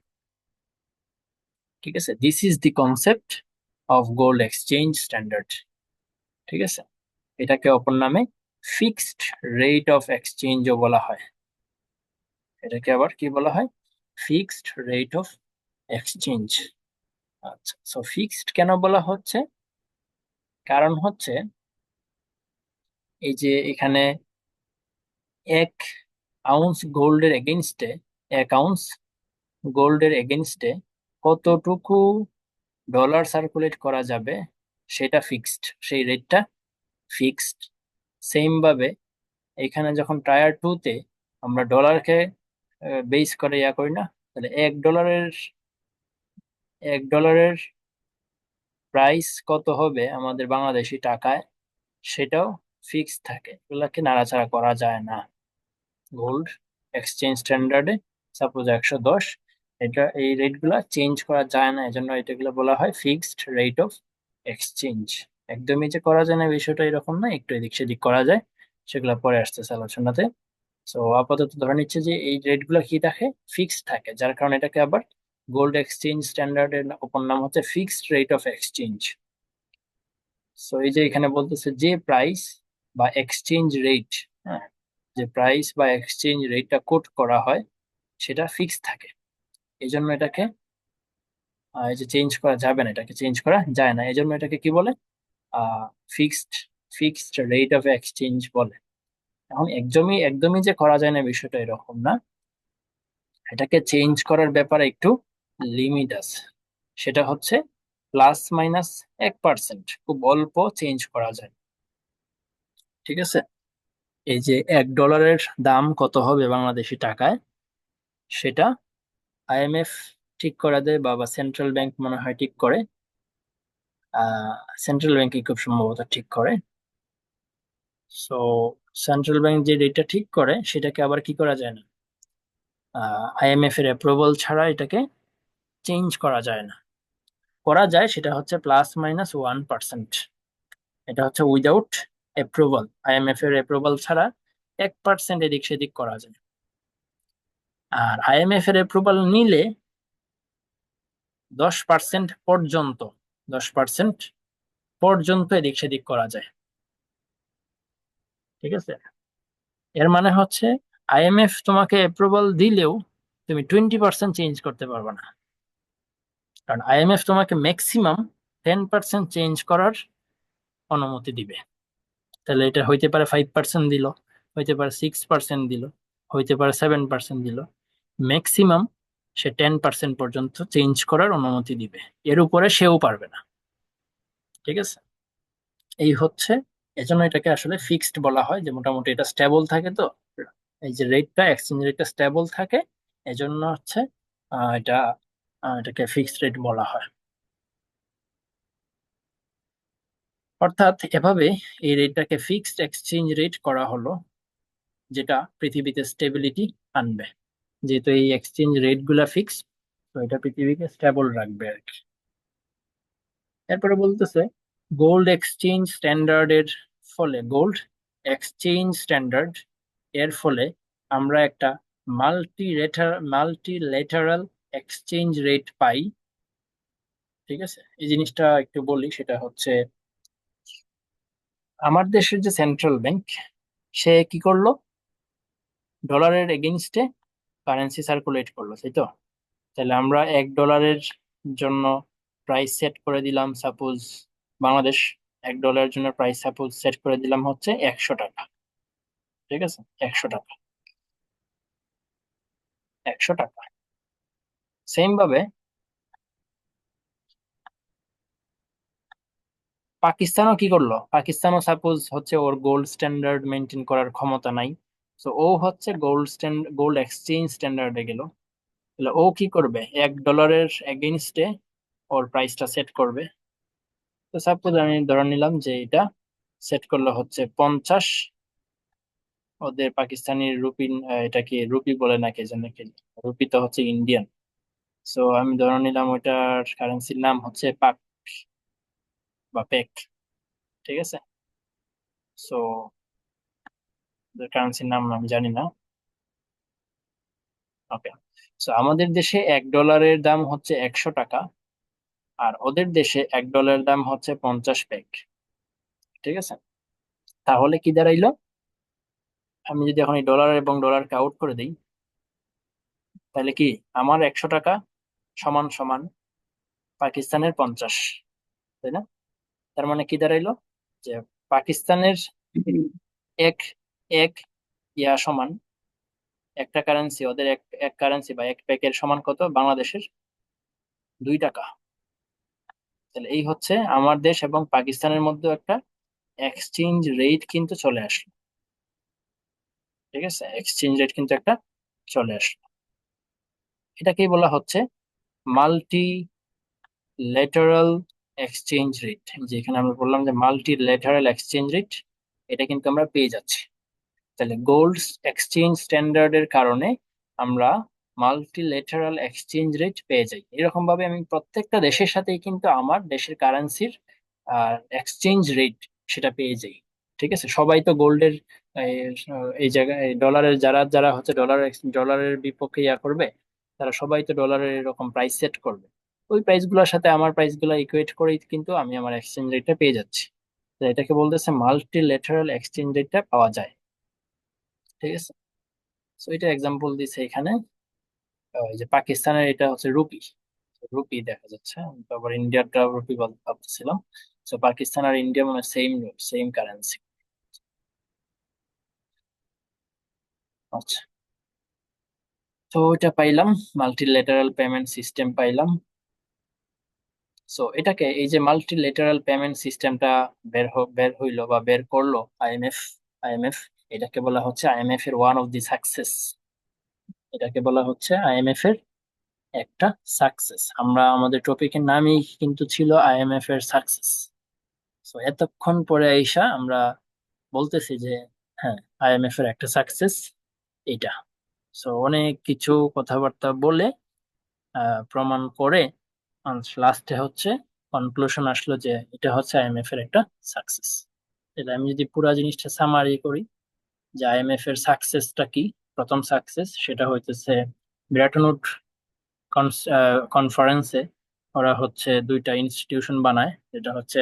ঠিক আছে, this is the concept of gold exchange standard. ঠিক আছে, এটাকে অপর নামে ফিক্সড রেট অফ এক্সচেঞ্জও বলা হয়। এটাকে আবার কি বলা হয়? Fixed rate of exchange. আচ্ছা, সো ফিক্সড কেন বলা হচ্ছে? কারণ হচ্ছে এই যে এখানে 1 আউন্স গোল্ডের এগেনস্টে, 1 আউন্স গোল্ডের এগেনস্টে কতটুকু ডলার সার্কুলেট করা যাবে সেটা ফিক্সড, সেই রেটটা ফিক্সড। সেম ভাবে এখানে যখন টায়ার টু তে আমরা ডলারকে বেস করে ইয়া করি না, তাহলে 1 ডলারের প্রাইস কত হবে আমাদের বাংলাদেশি টাকায় সেটাও ফিক্সড থাকে, এগুলাকে নাড়াচাড়া করা যায় না। গোল্ড এক্সচেঞ্জ স্ট্যান্ডার্ডে সাপোজ 110, এটা এই রেট গুলা চেঞ্জ করা যায় না, এজন্য এটাগুলো বলা হয় ফিক্সড রেট অফ এক্সচেঞ্জ। একদমই যে করা যায় না বিষয়টা এরকম না, একটু এদিক সেদিক করা যায়, সেগুলো পরে আসতেছে আলোচনাতে। সো আপাতত ধরে নিচ্ছে যে এই রেট গুলো কি থাকে? ফিক্সড থাকে, যার কারণে এটাকে আবার গোল্ড এক্সচেঞ্জ স্ট্যান্ডার্ডের অপর নাম হচ্ছে fixed rate of exchange. So এই যে এখানে বলতেছে যে প্রাইস বা এক্সচেঞ্জ রেট, হ্যাঁ, যে প্রাইস বা এক্সচেঞ্জ রেটটা কোট করা হয় সেটা ফিক্স থাকে, এই জন্য এটাকে এই যে চেঞ্জ করা যাবে না, এটাকে চেঞ্জ করা যায় না, এই জন্য এটাকে কি বলে? Fixed fixed rate of exchange বলে। এখন একদমই একদমই যে করা যায় না বিষয়টা এরকম না, এটাকে চেঞ্জ করার ব্যাপারে একটু লিমিট আছে। সেটা হচ্ছে ±1%, খুব অল্প চেঞ্জ করা যায়। ঠিক আছে, এই যে 1 ডলারের দাম কত হবে বাংলাদেশি টাকায় সেটা আইএমএফ ঠিক করে দেয়, বা সেন্ট্রাল ব্যাংক মনে হয় ঠিক করে, সেন্ট্রাল ব্যাংকই খুব সম্ভবত ঠিক করে। সো সেন্ট্রাল ব্যাংক যে রেটটা ঠিক করে সেটাকে আবার কি করা যায় না, আইএমএফ এর অ্যাপ্রুভাল ছাড়া এটাকে চেঞ্জ করা যায় না। করা যায় সেটা হচ্ছে ±1%, এটা হচ্ছে উইদাউট অ্যাপ্রুভাল, আইএমএফ এর অ্যাপ্রুভাল ছাড়া 1% এদিক সেদিক করা যায়। আর আইএমএফ এর অ্যাপ্রুভাল নিলে 10% পর্যন্ত, 10% পর্যন্ত এদিক সেদিক করা যায়। ঠিক আছে, এর মানে হচ্ছে আইএমএফ তোমাকে অ্যাপ্রুভাল দিলেও তুমি 20% চেঞ্জ করতে পারবে না, কারণ আইএমএফ তোমাকে ম্যাক্সিমাম 10% চেঞ্জ করার অনুমতি দিবে। তাহলে এটা হইতে পারে 5% দিল, হইতে পারে 6% দিল, হইতে পারে 7% দিল, ম্যাক্সিমাম সে 10% পর্যন্ত চেঞ্জ করার অনুমতি দিবে, এর উপরে সেও পারবে না। ঠিক আছে, এই হচ্ছে, এজন্য এটাকে আসলে ফিক্সড বলা হয়, যে মোটামুটি এটা স্টেবল থাকে। তো এই যে রেটটা, এক্সচেঞ্জ রেটটা স্টেবল থাকে, এজন্য হচ্ছে এটা এটাকে ফিক্সড রেট বলা হয়। অর্থাৎ এভাবে এই রেটটাকে ফিক্সড এক্সচেঞ্জ রেট করা হলো, যেটা পৃথিবীতে স্টেবিলিটি আনবে। যেহেতু এই এক্সচেঞ্জ রেট গুলা ফিক্স, তো এটা পৃথিবীকে স্টেবল রাখবে আর কি। এরপরে বলতেছে গোল্ড এক্সচেঞ্জ স্ট্যান্ডার্ডের ফলে, গোল্ড এক্সচেঞ্জ স্ট্যান্ডার্ড এর ফলে আমরা একটা মাল্টিলেটারাল এক্সচেঞ্জ রেট পাই। ঠিক আছে, এই জিনিসটা একটু বলি, সেটা হচ্ছে আমার দেশের যে সেন্ট্রাল ব্যাংক, সে কি করলো? ডলারের এগেইনস্টে কারেন্সি সার্কুলেট করলো, তাই তো? তাহলে আমরা 1 ডলারের জন্য প্রাইস সেট করে দিলাম, সাপোজ বাংলাদেশ 1 ডলারের জন্য প্রাইস সাপোজ সেট করে দিলাম হচ্ছে 100 টাকা। ঠিক আছে, 100 টাকা, 100 টাকা। সেম ভাবে পাকিস্তানও কি করলো? পাকিস্তানও সাপোজ হচ্ছে ওর গোল্ড স্ট্যান্ডার্ড মেনটেন করার ক্ষমতা নাই, তো ও হচ্ছে গোল্ড এক্সচেঞ্জ স্ট্যান্ডার্ডে গেল। তাহলে ও কি করবে, $1 এগেইনস্টে ওর প্রাইসটা সেট করবে। তো সাপোজ আমি ধরে নিলাম যে এটা সেট করলে হচ্ছে 50, ওদের পাকিস্তানি রুপি, এটা কি রুপি বলে নাকি যেন কি, রুপি তো হচ্ছে ইন্ডিয়ান। সো আমি ধরে নিলাম ওইটার কারেন্সির নাম হচ্ছে পাক বা পেক, ঠিক আছে। সো কারেন্সির নাম আমি জানি না। ওকে, সো আমাদের দেশে $1 দাম হচ্ছে 100 টাকা, আর ওদের দেশে $1 দাম হচ্ছে 50 পেক, ঠিক আছে। তাহলে কি দাঁড়াইলো, আমি যদি এখন এই ডলার এবং ডলারকে আউট করে দিই, তাহলে কি আমার 100 টাকা সমান সমান পাকিস্তানের 50, তাই না? তার মানে কি দাঁড়াইলো, যে পাকিস্তানের এক এক ইয়া সমান, একটা কারেন্সি ওদের এক এক কারেন্সি বা এক প্যাকের সমান কত বাংলাদেশের 2 টাকা। তাহলে এই হচ্ছে আমার দেশ এবং পাকিস্তানের মধ্যে একটা এক্সচেঞ্জ রেট কিন্তু চলে আসলো, ঠিক আছে, এক্সচেঞ্জ রেট কিন্তু একটা চলে আসলো। এটাকেই বলা হচ্ছে মাল্টি লেটারাল এক্সচেঞ্জ রেট। যেখানে আমরা বললাম যে মাল্টি লেটারাল এক্সচেঞ্জ রেট, এটা কিন্তু আমরা পেয়ে যাচ্ছি। তাহলে গোল্ড এক্সচেঞ্জ স্ট্যান্ডার্ডের কারণে আমরা মাল্টিলেটারাল এক্সচেঞ্জ রেট পেয়ে যাই। এরকম ভাবে আমি প্রত্যেকটা দেশের সাথেই কিন্তু আমার দেশের কারেন্সির এক্সচেঞ্জ রেট সেটা পেয়ে যাই, ঠিক আছে। সবাই তো গোল্ডের এই জায়গায় ডলারের, যারা যারা হচ্ছে ডলারের বিপক্ষে ইয়া করবে, তারা সবাই তো ডলারের এরকম প্রাইস সেট করবে। ওই প্রাইস গুলোর সাথে আমার প্রাইস গুলো ইকুয়েট করেই কিন্তু আমি আমার এক্সচেঞ্জ রেটটা পেয়ে যাচ্ছি। তো এটাকে বলতেছে মাল্টিলেটারাল এক্সচেঞ্জ রেটটা পাওয়া যায়, ঠিক আছে। তো এটা এক্সাম্পল দিছে এখানে। এই যে পাকিস্তানের এটা হচ্ছে রুপি, রুপি দেখা যাচ্ছে। আমি তো আবার ইন্ডিয়ারটা রুপি ভাবতেছিলাম। তো পাকিস্তান আর ইন্ডিয়া মানে সেম সেম কারেন্সি। আচ্ছা, তো এটা পাইলাম, মাল্টিলেটারাল পেমেন্ট সিস্টেম পাইলাম। সো এটাকে, এই যে মাল্টিলেটারাল পেমেন্ট সিস্টেমটা বের হইলো বা বের করলো আইএমএফ, এটাকে বলা হচ্ছে আইএমএফ এর ওয়ান অফ দি সাকসেস। এটাকে বলা হচ্ছে আইএমএফ এর একটা সাকসেস। আমরা আমাদের টপিকের নামই কিন্তু ছিল আইএমএফ এর সাকসেস। তো এতক্ষণ পরে আইসা আমরা বলতেছি যে হ্যাঁ, আইএমএফ এর একটা সাকসেস এটা। সো অনেক কিছু কথাবার্তা বলে প্রমাণ করে লাস্টে হচ্ছে কনক্লুশন আসলো যে এটা হচ্ছে আইএমএফ এর একটা সাকসেস। এটা আমি যদি পুরো জিনিসটা সামারি করি, যে আইএমএফ এর সাকসেসটা কি। প্রথম সাকসেস সেটা হইতেছে ব্রেটন উড কনফারেন্সে ওরা হচ্ছে দুইটা ইনস্টিটিউশন বানায়, যেটা হচ্ছে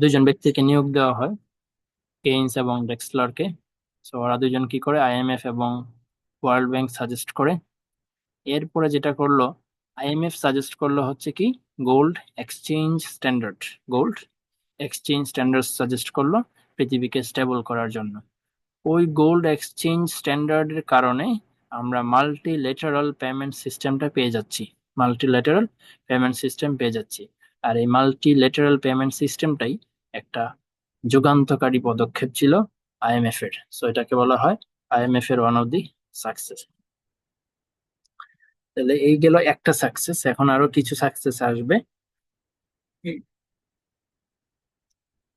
দুইজন ব্যক্তিকে নিয়োগ দেওয়া হয়, কেইনস এবং ডেক্সলারকে। তো ওরা দুইজন কি করে, আইএমএফ এবং ওয়ার্ল্ড ব্যাংক সাজেস্ট করে। এরপরে যেটা করলো, আইএমএফ সাজেস্ট করলো হচ্ছে কি gold exchange standard, gold exchange standard suggest করলো পৃথিবীকে স্টেবল করার জন্য। ওই গোল্ড এক্সচেঞ্জ স্ট্যান্ডার্ডের কারণে আমরা মাল্টিলেটারাল পেমেন্ট সিস্টেমটা পেয়ে যাচ্ছি, মাল্টিলেটারাল পেমেন্ট সিস্টেম পেয়ে যাচ্ছি। আর এই মাল্টিলেটারাল পেমেন্ট সিস্টেমটাই একটা যুগান্তকারী পদক্ষেপ ছিল আইএমএফ এর। সো এটাকে বলা হয় আইএমএফ এর ওয়ান অফ দি সাকসেস। তাহলে এই গেল একটা সাকসেস, এখন আরো কিছু সাকসেস আসবে।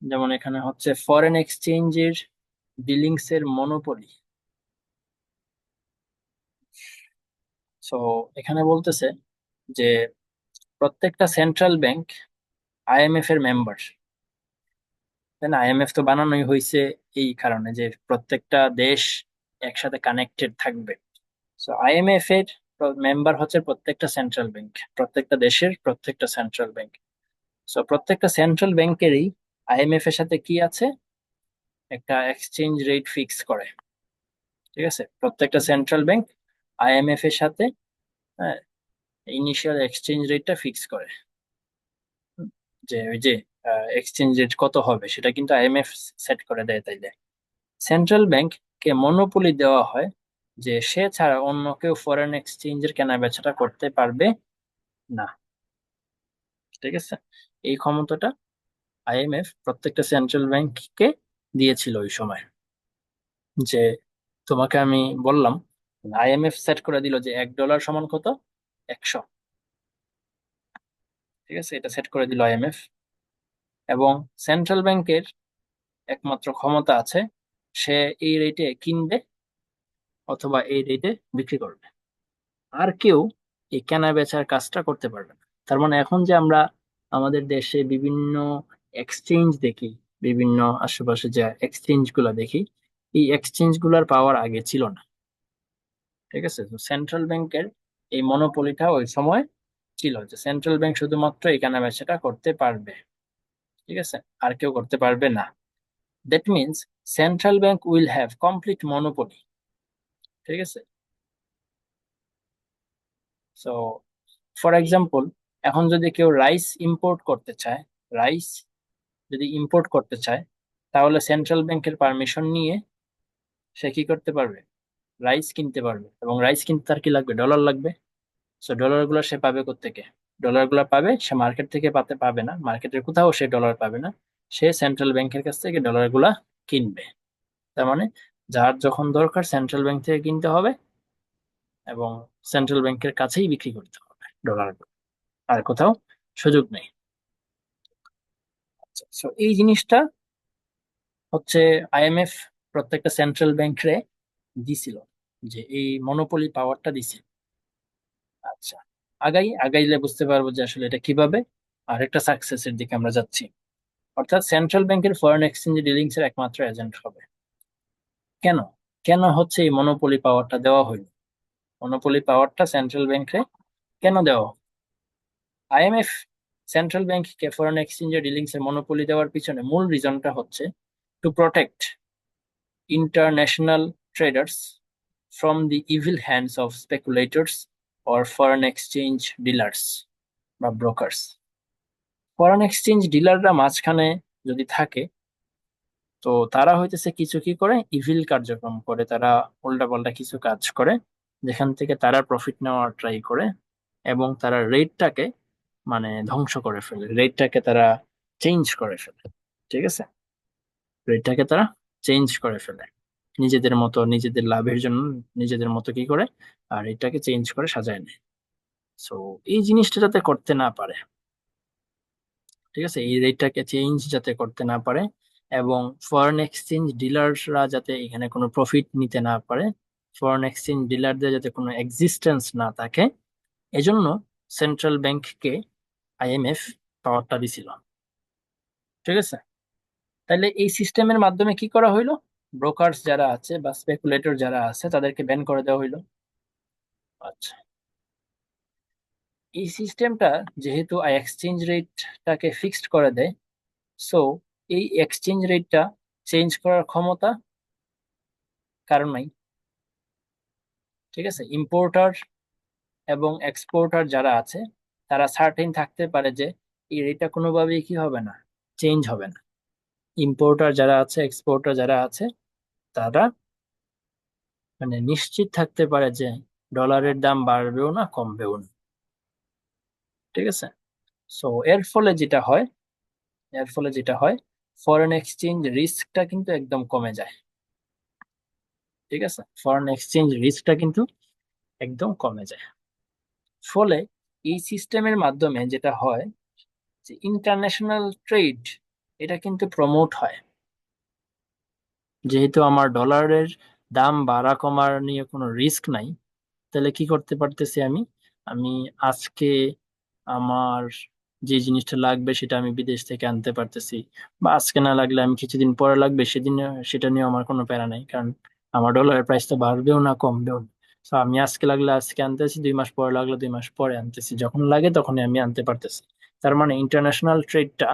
যেমন এখানে হচ্ছে ফরেন এক্সচেঞ্জের ডিলিংস এর মনোপলি। সো এখানে বলতেছে যে প্রত্যেকটা সেন্ট্রাল ব্যাংক আইএমএফ এর মেম্বার, তাই না? আইএমএফ তো বানানোই হয়েছে এই কারণে যে প্রত্যেকটা দেশ একসাথে কানেক্টেড থাকবে। সো আইএমএফ এর মেম্বার হচ্ছে প্রত্যেকটা সেন্ট্রাল ব্যাংক, প্রত্যেকটা দেশের প্রত্যেকটা সেন্ট্রাল ব্যাংক। সো প্রত্যেকটা সেন্ট্রাল ব্যাংকেরই আইএমএফ এর সাথে কি আছে, একটা এক্সচেঞ্জ রেট ফিক্স করে, ঠিক আছে। প্রত্যেকটা সেন্ট্রাল ব্যাংক আইএমএফ এর সাথে ইনিশিয়াল এক্সচেঞ্জ রেটটা ফিক্স করে। হুম, যে ওই যে এক্সচেঞ্জ রেট কত হবে সেটা কিন্তু আইএমএফ সেট করে দেয়। তাইলে সেন্ট্রাল ব্যাংক কে মনোপলি দেওয়া হয় যে সে ছাড়া অন্য কেউ ফরেন এক্সচেঞ্জের কেনা বেচাটা করতে পারবে না, ঠিক আছে। এই ক্ষমতাটা আইএমএফ প্রত্যেকটা সেন্ট্রাল ব্যাংককে দিয়েছিল ওই সময়, যে তোমাকে আমি বললাম আইএমএফ সেট করে দিল যে $1 সমান কত, 100। ঠিক আছে, এটা সেট করে দিল আইএমএফ। এবং সেন্ট্রাল ব্যাংকের একমাত্র ক্ষমতা আছে, সে এই রেটে কিনবে অথবা এই রেটে বিক্রি করবে। আর কেউ এই কেনা বেচার কাজটা করতে পারবে না। তার মানে এখন যে আমরা আমাদের দেশে বিভিন্ন এক্সচেঞ্জ দেখি, বিভিন্ন আশেপাশে যে এক্সচেঞ্জ গুলা দেখি, এই এক্সচেঞ্জ গুলার পাওয়ার আগে ছিল না। ঠিক আছে, তো সেন্ট্রাল ব্যাংকের এই মনোপলিটা ওই সময় ছিল, যে সেন্ট্রাল ব্যাংক শুধুমাত্র এই কেনা বেচাটা করতে পারবে। ঠিক আছে, আর কেউ করতে পারবে না। That means central bank will have complete monopoly. ঠিক আছে, সো ফর এক্সাম্পল, এখন যদি কেউ রাইস ইম্পোর্ট করতে চায়, রাইস যদি ইম্পোর্ট করতে চায়, তাহলে সেন্ট্রাল ব্যাংকের পারমিশন নিয়ে সে কি করতে পারবে, রাইস কিনতে পারবে। এবং রাইস কিনতে তার কি লাগবে, ডলার লাগবে। সো ডলার গুলো সে পাবে কোত্থেকে, ডলার গুলো পাবে সে মার্কেট থেকে পাবে না, মার্কেটের কোথাও সে ডলার পাবে না, সে সেন্ট্রাল ব্যাংকের কাছ থেকে ডলার গুলা কিনবে। তার মানে যার যখন দরকার সেন্ট্রাল ব্যাংক থেকে কিনতে হবে এবং সেন্ট্রাল ব্যাংকের কাছেই বিক্রি করতে হবে ডলার, আর কোথাও সুযোগ নেই। সো এই জিনিসটা হচ্ছে আইএমএফ প্রত্যেকটা সেন্ট্রাল ব্যাংকে দিছিল, যে এই মনোপলি পাওয়ারটা দিছিল। আচ্ছা, আগাইলে বুঝতে পারবো যে আসলে এটা কিভাবে আরেকটা সাকসেসের দিকে আমরা যাচ্ছি। অর্থাৎ সেন্ট্রাল ব্যাংকের ফরেন এক্সচেঞ্জ ডিলিংস এর একমাত্র এজেন্ট হবে। কেন, কেন হচ্ছে এই মনোপলি পাওয়ারটা দেওয়া হইলো, মনোপলি পাওয়ারটা সেন্ট্রাল ব্যাংকে কেন দেওয়া? আইএমএফ সেন্ট্রাল ব্যাংককে ফরেন এক্সচেঞ্জের ডিলিংস এর মনোপলি দেওয়ার পিছনে মূল রিজনটা হচ্ছে to protect international traders from the evil hands of speculators or foreign exchange dealers বা ব্রোকার্স। ফরেন এক্সচেঞ্জ ডিলাররা মাঝখানে যদি থাকে, তো তারা হইতেছে কিছু কি করে, ইভিল কার্যক্রম করে, তারা উল্টাপাল্টা কিছু কাজ করে, যেখান থেকে তারা প্রফিট নেওয়ার ট্রাই করে এবং তারা রেটটাকে মানে ধ্বংস করে ফেলে, রেটটাকে তারা চেঞ্জ করে ফেলে। ঠিক আছে, রেটটাকে তারা চেঞ্জ করে ফেলে নিজেদের মতো, নিজেদের লাভের জন্য নিজেদের মতো কি করে, আর এটাকে চেঞ্জ করে সাজায় নেয়। সো এই জিনিসটা যাতে করতে না পারে, ঠিক আছে, এই রেটটাকে চেঞ্জ যাতে করতে না পারে এবং ফরেন এক্সচেঞ্জ ডিলাররা যাতে এখানে কোনো প্রফিট নিতে না পারে, ফরেন এক্সচেঞ্জ ডিলারদের যাতে কোনো এক্সিস্টেন্স না থাকে, এজন্য সেন্ট্রাল ব্যাংককে আইএমএফ পাওয়ারটা দিছিল। ঠিক আছে, তাহলে এই সিস্টেমের মাধ্যমে কি করা হইলো, ব্রোকার্স যারা আছে বা স্পেকুলেটর যারা আছে তাদেরকে ব্যান করে দেওয়া হইলো। আচ্ছা, এই সিস্টেমটা যেহেতু এক্সচেঞ্জ রেটটাকে ফিক্সড করে দেয়, সো এই এক্সচেঞ্জ রেটটা চেঞ্জ করার ক্ষমতা কারণ নাই। ঠিক আছে, ইম্পোর্টার এবং এক্সপোর্টার যারা আছে তারা সার্টেন থাকতে পারে যে এই রেটটা কোনোভাবেই কি হবে না, চেঞ্জ হবে না। ইম্পোর্টার যারা আছে, এক্সপোর্টার যারা আছে, তারা মানে নিশ্চিত থাকতে পারে যে ডলারের দাম বাড়বেও না কমবেও না। ঠিক আছে, সো এর ফলে যেটা হয় ফরেন এক্সচেঞ্জ রিস্কটা কিন্তু একদম কমে যায়। ঠিক আছে, ফরেন এক্সচেঞ্জ রিস্কটা কিন্তু একদম কমে যায়। ফলে এই সিস্টেমের মাধ্যমে যেটা হয় যে ইন্টারন্যাশনাল ট্রেড এটা কিন্তু প্রমোট হয়। যেহেতু আমার ডলারের দাম বাড়া কমার নিয়ে কোনো রিস্ক নাই, তাহলে কি করতে পারতেছি আমি, আমি আজকে আমার যে জিনিসটা লাগবে সেটা আমি বিদেশ থেকে আনতে পারতেছি, বা আজকে না লাগলে আমি কিছুদিন পরে লাগবে সেদিন, সেটা নিয়ে আমার কোনো প্যারা নাই, কারণ আমার ডলারের প্রাইস তো বাড়বেও না কমবেও না। তো আমি আজকে লাগলে আজকে আনতেছি, 2 মাস পরে লাগলে 2 মাস পরে আনতেছি, যখন লাগে তখনই আমি আনতে পারতেছি। তার মানে ইন্টারন্যাশনাল ট্রেডটা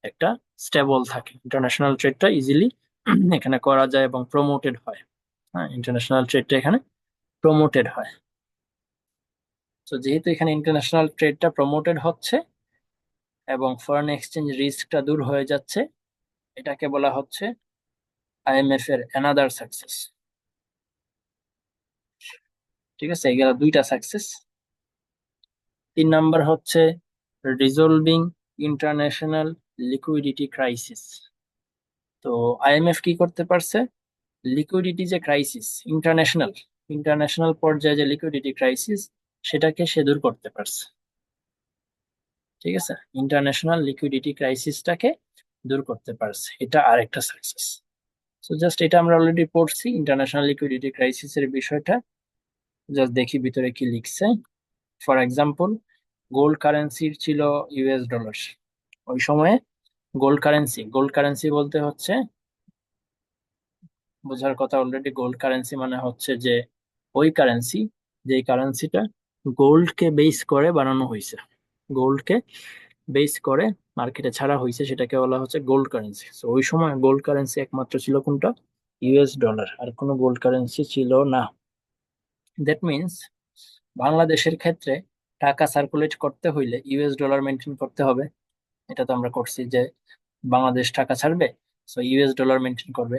একটা স্টেবল থাকে, ইন্টারন্যাশনাল ট্রেডটা ইজিলি এখানে করা যায় এবং প্রমোটেড হয়। হ্যাঁ, ইন্টারন্যাশনাল ট্রেডটা এখানে প্রমোটেড হয়। তো যেহেতু এখানে ইন্টারন্যাশনাল ট্রেডটা প্রমোটেড হচ্ছে এবং ফরেন এক্সচেঞ্জ রিস্কটা দূর হয়ে যাচ্ছে, এটাকে বলা হচ্ছে আইএমএফ এর অ্যানাদার সাকসেস। ঠিক আছে, এই গেল 2টা সাকসেস। 3 নাম্বার হচ্ছে রিজলভিং ইন্টারন্যাশনাল লিকুইডিটি ক্রাইসিস। তো আইএমএফ কি করতে পারছে, লিকুইডিটি যে ক্রাইসিস, ইন্টারন্যাশনাল ইন্টারন্যাশনাল পর্যায়ে যে লিকুইডিটি ক্রাইসিস, সেটাকে সে দূর করতে পারছে। ঠিক আছে, ইন্টারন্যাশনাল লিকুইডিটি ক্রাইসিসটাকে দূর করতে পারছে, এটা আরেকটা সাকসেস। সো জাস্ট এটা আমরা অলরেডি পড়ছি ইন্টারন্যাশনাল লিকুইডিটি ক্রাইসিসের বিষয়টা। জাস্ট দেখি ভিতরে কি লিখছে। ফর এক্সাম্পল, গোল্ড কারেন্সির ছিল ইউএস ডলার। ওই সময়ে গোল্ড কারেন্সি বলতে হচ্ছে, বোঝার কথা অলরেডি, গোল্ড কারেন্সি মানে হচ্ছে যে ওই কারেন্সি, যে কারেন্সিটা গোল্ডকে বেস করে বানানো হয়েছে, গোল্ডকে বেস করে মার্কেটে ছাড়া হয়েছে, সেটাকে বলা হচ্ছে গোল্ড কারেন্সি। তো ওই সময় গোল্ড কারেন্সি একমাত্র ছিল কোনটা? ইউএস ডলার, আর কোনো গোল্ড কারেন্সি ছিল না। দ্যাট মিনস বাংলাদেশের ক্ষেত্রে টাকা সার্কুলেট করতে হইলে ইউএস ডলার মেনটেন করতে হবে। এটা তো আমরা করছি যে বাংলাদেশ টাকা ছাড়বে, সো ইউএস ডলার মেনটেন করবে।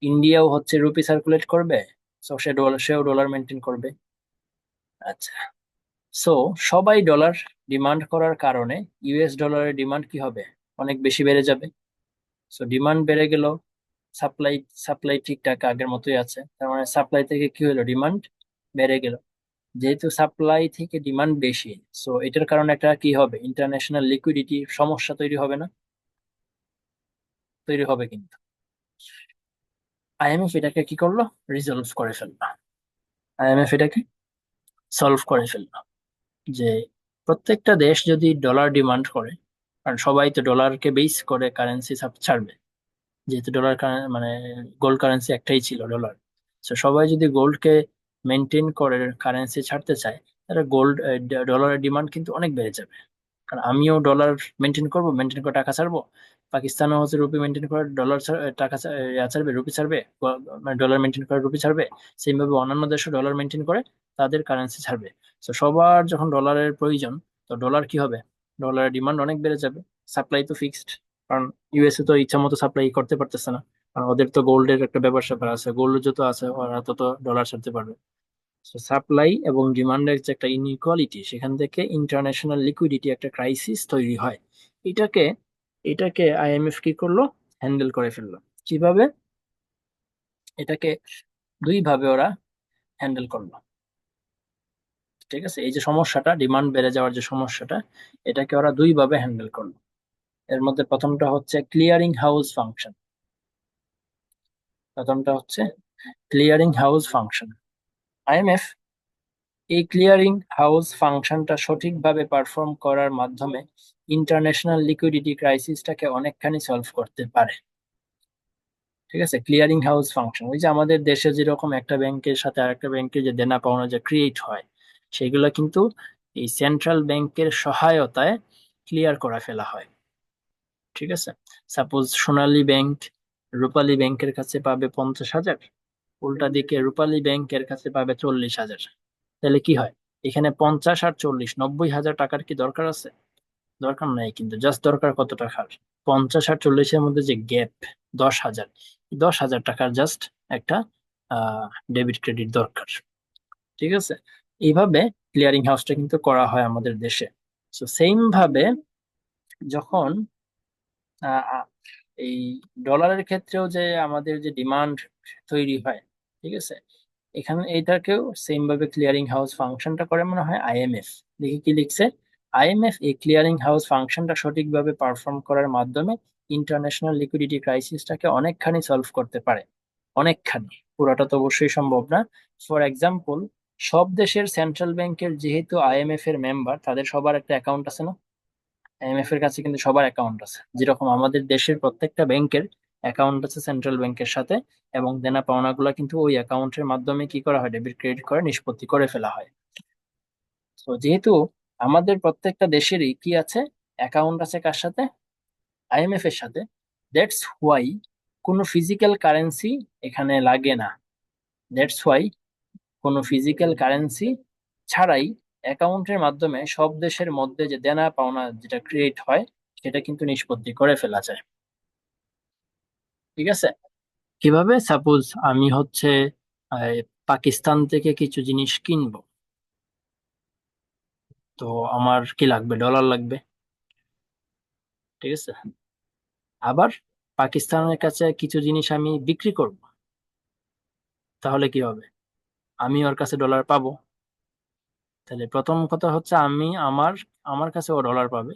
ইন্ডিয়াও হচ্ছে রুপি সার্কুলেট করবে, সো সেও ডলার মেনটেন করবে। আচ্ছা, সো সবাই ডলার ডিমান্ড করার কারণে ইউএস ডলারের ডিমান্ড কি হবে? অনেক বেশি বেড়ে যাবে। সো ডিমান্ড বেড়ে গেল, সাপ্লাই সাপ্লাই ঠিকঠাক আগের মতোই আছে, তার মানে সাপ্লাই থেকে কি হলো? ডিমান্ড বেড়ে গেল। যেহেতু সাপ্লাই থেকে ডিমান্ড বেশি, সো এটার কারণে একটা কি হবে? ইন্টারন্যাশনাল লিকুইডিটি সমস্যা তৈরি হবে না? তৈরি হবে কিন্তু। আইএমএফ এটাকে কি করলো? রিজলভ করে ফেললো। আইএমএফ এটাকে সলভ করে ফেললো যে প্রত্যেকটা দেশ যদি ডলার ডিমান্ড করে, কারণ সবাই তো ডলারকে বেস করে কারেন্সি ছাড়বে, যেহেতু ডলার মানে গোল্ড কারেন্সি একটাই ছিল, ডলার। তো সবাই যদি গোল্ডকে মেনটেন করে কারেন্সি ছাড়তে চায়, তাহলে ডলারের ডিমান্ড কিন্তু অনেক বেড়ে যাবে। কারণ আমিও ডলার মেনটেন করব, মেনটেন করে টাকা ছাড়বো, পাকিস্তানও হচ্ছে রুপি মেনটেন করে ডলার টাকা ছাড়বে, রুপি ছাড়বে, মানে ডলার মেনটেন করে রুপি ছাড়বে। সেম ভাবে অন্যান্য দেশও ডলার মেনটেন করে তাদের কারেন্সি ছাড়বে। তো সবার যখন ডলারের প্রয়োজন, তো ডলার কি হবে? ডলারের ডিমান্ড অনেক বেড়ে যাবে। সাপ্লাই তো ফিক্সড, কারণ ইউএসএ তো ইচ্ছা মতো সাপ্লাই করতে পারতেছে না, কারণ ওদের তো গোল্ডের একটা ব্যাপার স্যাপার আছে, গোল্ড যত আছে ওরা তত ডলার ছাড়তে পারবে। সাপ্লাই এবং ডিমান্ডের যে একটা ইনইকুয়ালিটি, সেখান থেকে ইন্টারন্যাশনাল লিকুইডিটি একটা ক্রাইসিস তৈরি হয়। এটাকে এটাকে আইএমএফ কি করলো? হ্যান্ডেল করে ফেললো। কিভাবে? এটাকে দুই ভাবে ওরা হ্যান্ডেল করলো। ঠিক আছে, এই যে সমস্যাটা, ডিমান্ড বেড়ে যাওয়ার যে সমস্যাটা, এটাকে ওরা দুই ভাবে হ্যান্ডেল করলো। এর মধ্যে প্রথমটা হচ্ছে ক্লিয়ারিং হাউস ফাংশন। প্রথমটা হচ্ছে ক্লিয়ারিং হাউস ফাংশন। আইএমএফ এই ক্লিয়ারিং হাউস ফাংশনটা সঠিকভাবে পারফর্ম করার মাধ্যমে ইন্টারন্যাশনাল লিকুইডিটি ক্রাইসিসটাকে অনেকখানি সলভ করতে পারে। ঠিক আছে, ক্লিয়ারিং হাউস ফাংশন, ওই যে আমাদের দেশে যেরকম একটা ব্যাংকের সাথে আরেকটা ব্যাংকের যে দেনা পাওনা যে ক্রিয়েট হয়, সেগুলো কিন্তু এই সেন্ট্রাল ব্যাংকের সহায়তায় ক্লিয়ার করা ফেলা হয়। ঠিক আছে, সাপোজ সোনালী ব্যাংক রূপালী ব্যাংকের কাছে পাবে 50,000, উল্টা দিকে রূপালী ব্যাংকের কাছে পাবে 40,000। তাহলে কি হয়? এখানে 50 আর 40, 90,000 টাকার কি দরকার আছে? দরকার নাই কিন্তু, জাস্ট দরকার কত টাকার? 50 আর 40-এর মধ্যে যে গ্যাপ, 10,000। 10,000 টাকার জাস্ট একটা ডেবিট ক্রেডিট দরকার। ঠিক আছে, এইভাবে ক্লিয়ারিং হাউসটা কিন্তু করা হয় আমাদের দেশে। তো সেম ভাবে যখন আহ, আহ, এই ডলারের ক্ষেত্রেও যে আমাদের যে ডিমান্ড তৈরি হয়, ঠিক আছে, এখানে এইটাকেও সেম ভাবে ক্লিয়ারিং হাউস ফাংশনটা করে মনে হয় আইএমএফ। দেখি কি লিখছে। আইএমএফ এই ক্লিয়ারিং হাউস ফাংশনটা সঠিকভাবে পারফর্ম করার মাধ্যমে ইন্টারন্যাশনাল লিকুইডিটি ক্রাইসিসটাকে অনেকখানি সলভ করতে পারে। অনেকখানি, পুরোটা তো অবশ্যই সম্ভব না। ফর এক্সাম্পল, সব দেশের সেন্ট্রাল ব্যাংকের যেহেতু আইএমএফ এর মেম্বার, তাদের সবার একটা অ্যাকাউন্ট আছে না? আইএমএফ এর কাছে কিন্তু সবার অ্যাকাউন্ট আছে, যেরকম আমাদের দেশের প্রত্যেকটা ব্যাংকের অ্যাকাউন্ট আছে সেন্ট্রাল ব্যাংকের সাথে, এবং দেনা পাওনা গুলা কিন্তু ওই অ্যাকাউন্টের মাধ্যমে কি করা হয়? ডেবিট ক্রেডিট করে নিষ্পত্তি করে ফেলা হয়। তো যেহেতু আমাদের প্রত্যেকটা দেশেরই কি আছে? অ্যাকাউন্ট আছে কার সাথে? আইএমএফ এর সাথে। দ্যাটস হোয়াই কোনো ফিজিক্যাল কারেন্সি এখানে লাগে না। দ্যাটস হোয়াই কোনো ফিজিক্যাল কারেন্সি ছাড়াই অ্যাকাউন্টের মাধ্যমে সব দেশের মধ্যে যে দেনা পাওনা যেটা ক্রিয়েট হয়, সেটা কিন্তু নিষ্পত্তি করে ফেলা যায়। ঠিক আছে, কিভাবে? সাপোজ আমি হচ্ছে আহ, পাকিস্তান থেকে কিছু জিনিস কিনবো, তো আমার কি লাগবে? ডলার লাগবে। ঠিক আছে, আবার পাকিস্তানের কাছে কিছু জিনিস আমি বিক্রি করব, তাহলে কি হবে? আমি ওর কাছে ডলার পাবো। তাহলে প্রথম কথা হচ্ছে আমি আমার আমার কাছে ও ডলার পাবে।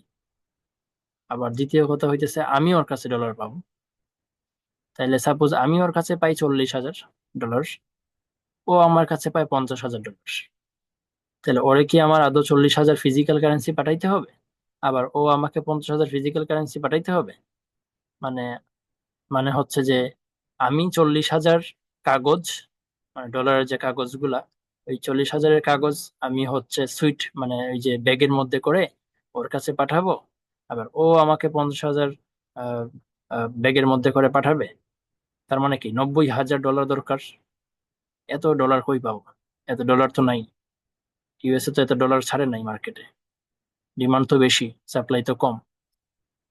আবার দ্বিতীয় কথা হইতেছে আমি ওর কাছে ডলার পাবো। তাইলে সাপোজ আমি ওর কাছে পাই 40,000 ডলার, ও আমার কাছে পায় 50,000 ডলার। তাহলে ওরে কি আমার আদৌ 40,000 ফিজিক্যাল কারেন্সি পাঠাইতে হবে? আবার ও আমাকে 50,000 ফিজিক্যাল কারেন্সি পাঠাইতে হবে? মানে মানে হচ্ছে যে আমি 40,000 কাগজ, মানে ডলারের যে কাগজগুলা, ওই 40,000-এর কাগজ আমি হচ্ছে সুইট, মানে ওই যে ব্যাগের মধ্যে করে ওর কাছে পাঠাবো। আবার ও আমাকে 50,000 ব্যাগের মধ্যে করে পাঠাবে। তার মানে কি 90,000 ডলার দরকার। এত ডলার কই পাবো? এত ডলার তো নাই। ইউএসএ তো এত ডলার ছাড়ে নাই মার্কেটে। ডিমান্ড তো বেশি, সাপ্লাই তো কম।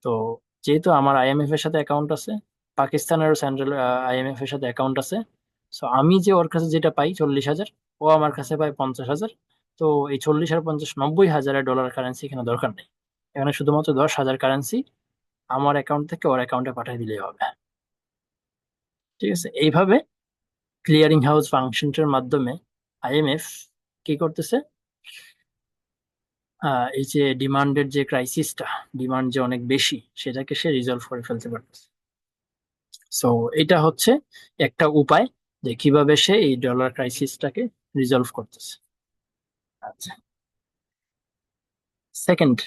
তো যেহেতু আমার আইএমএফ এর সাথে অ্যাকাউন্ট আছে, পাকিস্তানেরও সেন্ট্রাল আইএমএফ এর সাথে অ্যাকাউন্ট আছে, সো আমি যে ওর কাছে যেটা পাই 40,000, ও আমার কাছে পাই 50,000। তো এই 40 আর 50, 90,000 ডলার কারেন্সি এখানে দরকার নেই। এখানে শুধুমাত্র 10,000 কারেন্সি আমার অ্যাকাউন্ট থেকে ওর অ্যাকাউন্টে পাঠিয়ে দিলেই হবে। ঠিক আছে? এইভাবে ক্লিয়ারিং হাউস ফাংশনটার মাধ্যমে আইএমএফ কি করতেছে, এই যে ডিমান্ডের যে ক্রাইসিসটা, ডিমান্ড যে অনেক বেশি, সেটাকে সে রিজলভ করে ফেলতে পারতেছে। সো এটা হচ্ছে একটা উপায় যে কিভাবে সে এই ডলার ক্রাইসিসটাকে রিজলভ করতেছে। আচ্ছা, সেকেন্ড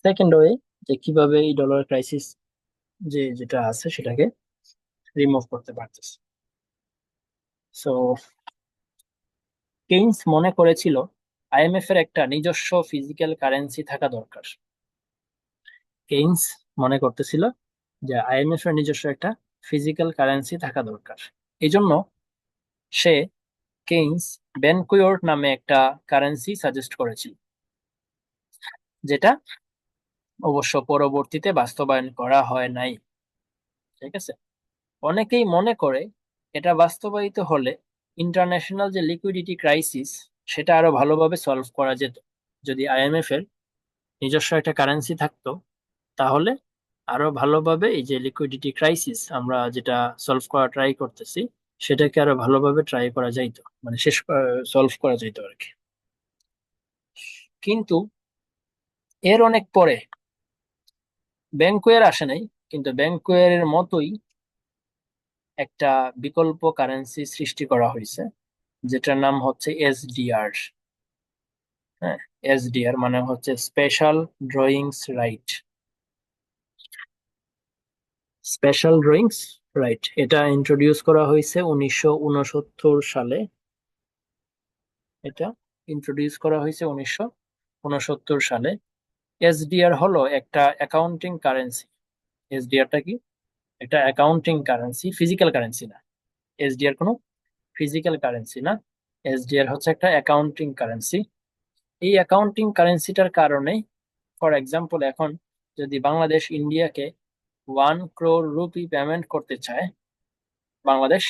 সেকেন্ড ওয়ে, যে কিভাবে এই ডলার ক্রাইসিস যেটা আছে সেটাকে রিমুভ করতে পারতেছে। সো কেইনস মনে করেছিল আইএমএফ এর একটা নিজস্ব ফিজিক্যাল কারেন্সি থাকা দরকার। কেইনস মনে করতেছিল যে আইএমএফ এর নিজস্ব একটা ফিজিক্যাল কারেন্সি থাকা দরকার। এই জন্য সে, কেইনস, বেনকুইওর্ট নামে একটা কারেন্সি সাজেস্ট করেছিল, যেটা অবশ্য পরবর্তীতে বাস্তবায়ন করা হয় নাই। ঠিক আছে? অনেকেই মনে করে এটা বাস্তবায়িত হলে ইন্টারন্যাশনাল যে লিকুইডিটি ক্রাইসিস, সেটা আরো ভালোভাবে সলভ করা যেত। যদি আইএমএফ এর নিজস্ব একটা কারেন্সি থাকতো, তাহলে আরো ভালোভাবে এই যে লিকুইডিটি ক্রাইসিস আমরা যেটা সলভ করা ট্রাই করতেছি, সেটাকে আরো ভালোভাবে ট্রাই করা যাইতো, মানে শেষ সলভ করা যাইতো আর কি। কিন্তু এর অনেক পরে ব্যাংকোয়ের আসে নাই, কিন্তু ব্যাংকোয়ের মতোই একটা বিকল্প কারেন্সি সৃষ্টি করা হয়েছে, যেটার নাম হচ্ছে এসডিআর। হ্যাঁ, এসডিআর মানে হচ্ছে special drawings right. Special drawings right, এটা ইন্ট্রোডিউস করা হয়েছে 1969 সালে। এটা ইন্ট্রোডিউস করা হয়েছে 1969 সালে। এসডিআর হলো একটা অ্যাকাউন্টিং কারেন্সি। এসডিআরটা কি? একটা অ্যাকাউন্টিং কারেন্সি, ফিজিক্যাল কারেন্সি না। এসডিআর কোনো ফিজিক্যাল কারেন্সি না। এসডিআর হচ্ছে একটা অ্যাকাউন্টিং কারেন্সি। এই অ্যাকাউন্টিং কারেন্সিটার কারণে, ফর এক্সাম্পল, এখন যদি বাংলাদেশ ইন্ডিয়াকে 1 crore রুপি পেমেন্ট করতে চায়, বাংলাদেশ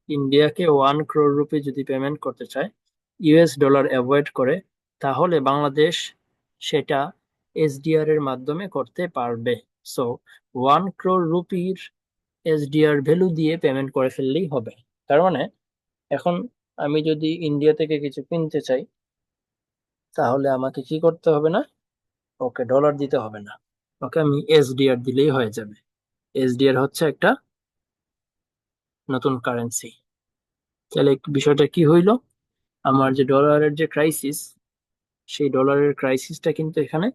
ইন্ডিয়াকে 1 crore রুপি যদি পেমেন্ট করতে চায় ইউএস ডলার অ্যাভয়েড করে, তাহলে বাংলাদেশ সেটা এসডিআর এর মাধ্যমে করতে পারবে। সো 1 crore রুপির এসডিআর ভ্যালু দিয়ে পেমেন্ট করে ফেললেই হবে। তার মানে এখন আমি যদি ইন্ডিয়া থেকে কিছু কিনতে চাই, তাহলে আমাকে কি করতে হবে না, ওকে ডলার দিতে হবে না, ওকে আমি এসডিআর দিলেই হয়ে যাবে। এসডিআর হচ্ছে একটা নতুন কারেন্সি। তাহলে বিষয়টা কি হইলো, আমার যে ডলারের যে ক্রাইসিস, সেই ডলারের ক্রাইসিসটা কিন্তু এখানে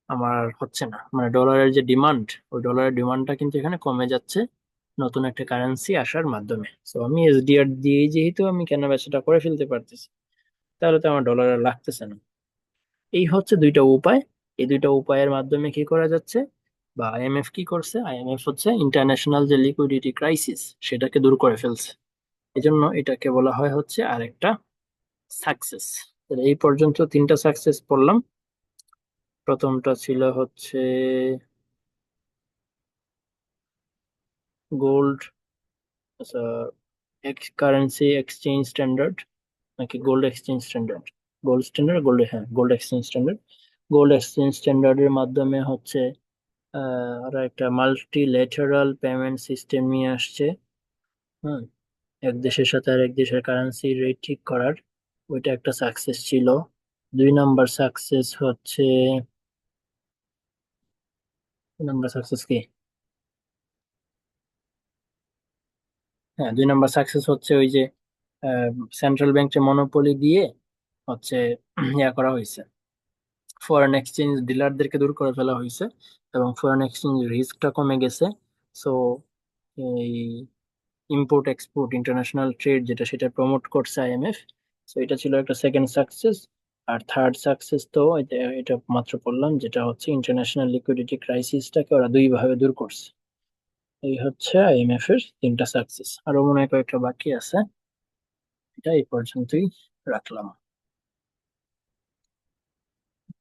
আমার আর হচ্ছে না, মানে ডলারের যে ডিমান্ড, ওই ডলারের ডিমান্ডটা কিন্তু এখানে কমে যাচ্ছে নতুন একটা কারেন্সি আসার মাধ্যমে। তো আমি এসডিআর দিয়েই যেহেতু আমি কেনা বেচাটা করে ফেলতে পারতেছি, তাহলে তো আমার ডলার আর লাগতেছে না। এই হচ্ছে দুইটা উপায়। এই দুইটা উপায়ের মাধ্যমে কি করা যাচ্ছে, বা আইএমএফ কি করছে, আইএমএফ হচ্ছে ইন্টারন্যাশনাল যে লিকুইডিটি ক্রাইসিস সেটাকে দূর করে ফেলছে। এজন্য এটাকে বলা হয় হচ্ছে আরেকটা সাকসেস। এই পর্যন্ত তিনটা সাকসেস পড়লাম। প্রথমটা ছিল হচ্ছে গোল্ড, কারেন্সি এক্সচেঞ্জ স্ট্যান্ডার্ড, নাকি gold exchange standard, gold standard, gold, হ্যাঁ gold exchange standard. Gold exchange স্ট্যান্ডার্ডের মাধ্যমে হচ্ছে ওরা একটা মাল্টিল্যাটারাল পেমেন্ট সিস্টেম নিয়ে আসছে। হুম, এক দেশের সাথে আর এক দেশের কারেন্সি রেট ঠিক করার, ওইটা একটা সাকসেস ছিল। 2 নাম্বার সাকসেস হচ্ছে, 2 নাম্বার সাকসেস কি, হ্যাঁ 2 নাম্বার সাকসেস হচ্ছে ওই যে সেন্ট্রাল ব্যাংকের মনোপলি দিয়ে হচ্ছে ইয়া করা হয়েছে, ফরেন এক্সচেঞ্জ ডিলারদেরকে দূর করে ফেলা হয়েছে এবং ফরেন এক্সচেঞ্জ রিস্কটা কমে গেছে। সো এই ইম্পোর্ট এক্সপোর্ট ইন্টারন্যাশনাল ট্রেড যেটা, সেটা প্রমোট করছে আইএমএফ। সো এটা ছিল একটা সেকেন্ড সাকসেস। আর থার্ড সাকসেস তো এটা মাত্র বললাম, যেটা হচ্ছে ইন্টারন্যাশনাল লিকুইডিটি ক্রাইসিসটাকে ওরা 2 ভাবে দূর করছে। এই হচ্ছে আইএমএফ এর 3টা সাকসেস, আরো মনে হয় কয়েকটা বাকি আছে। এটা এই পর্যন্তই রাখলাম।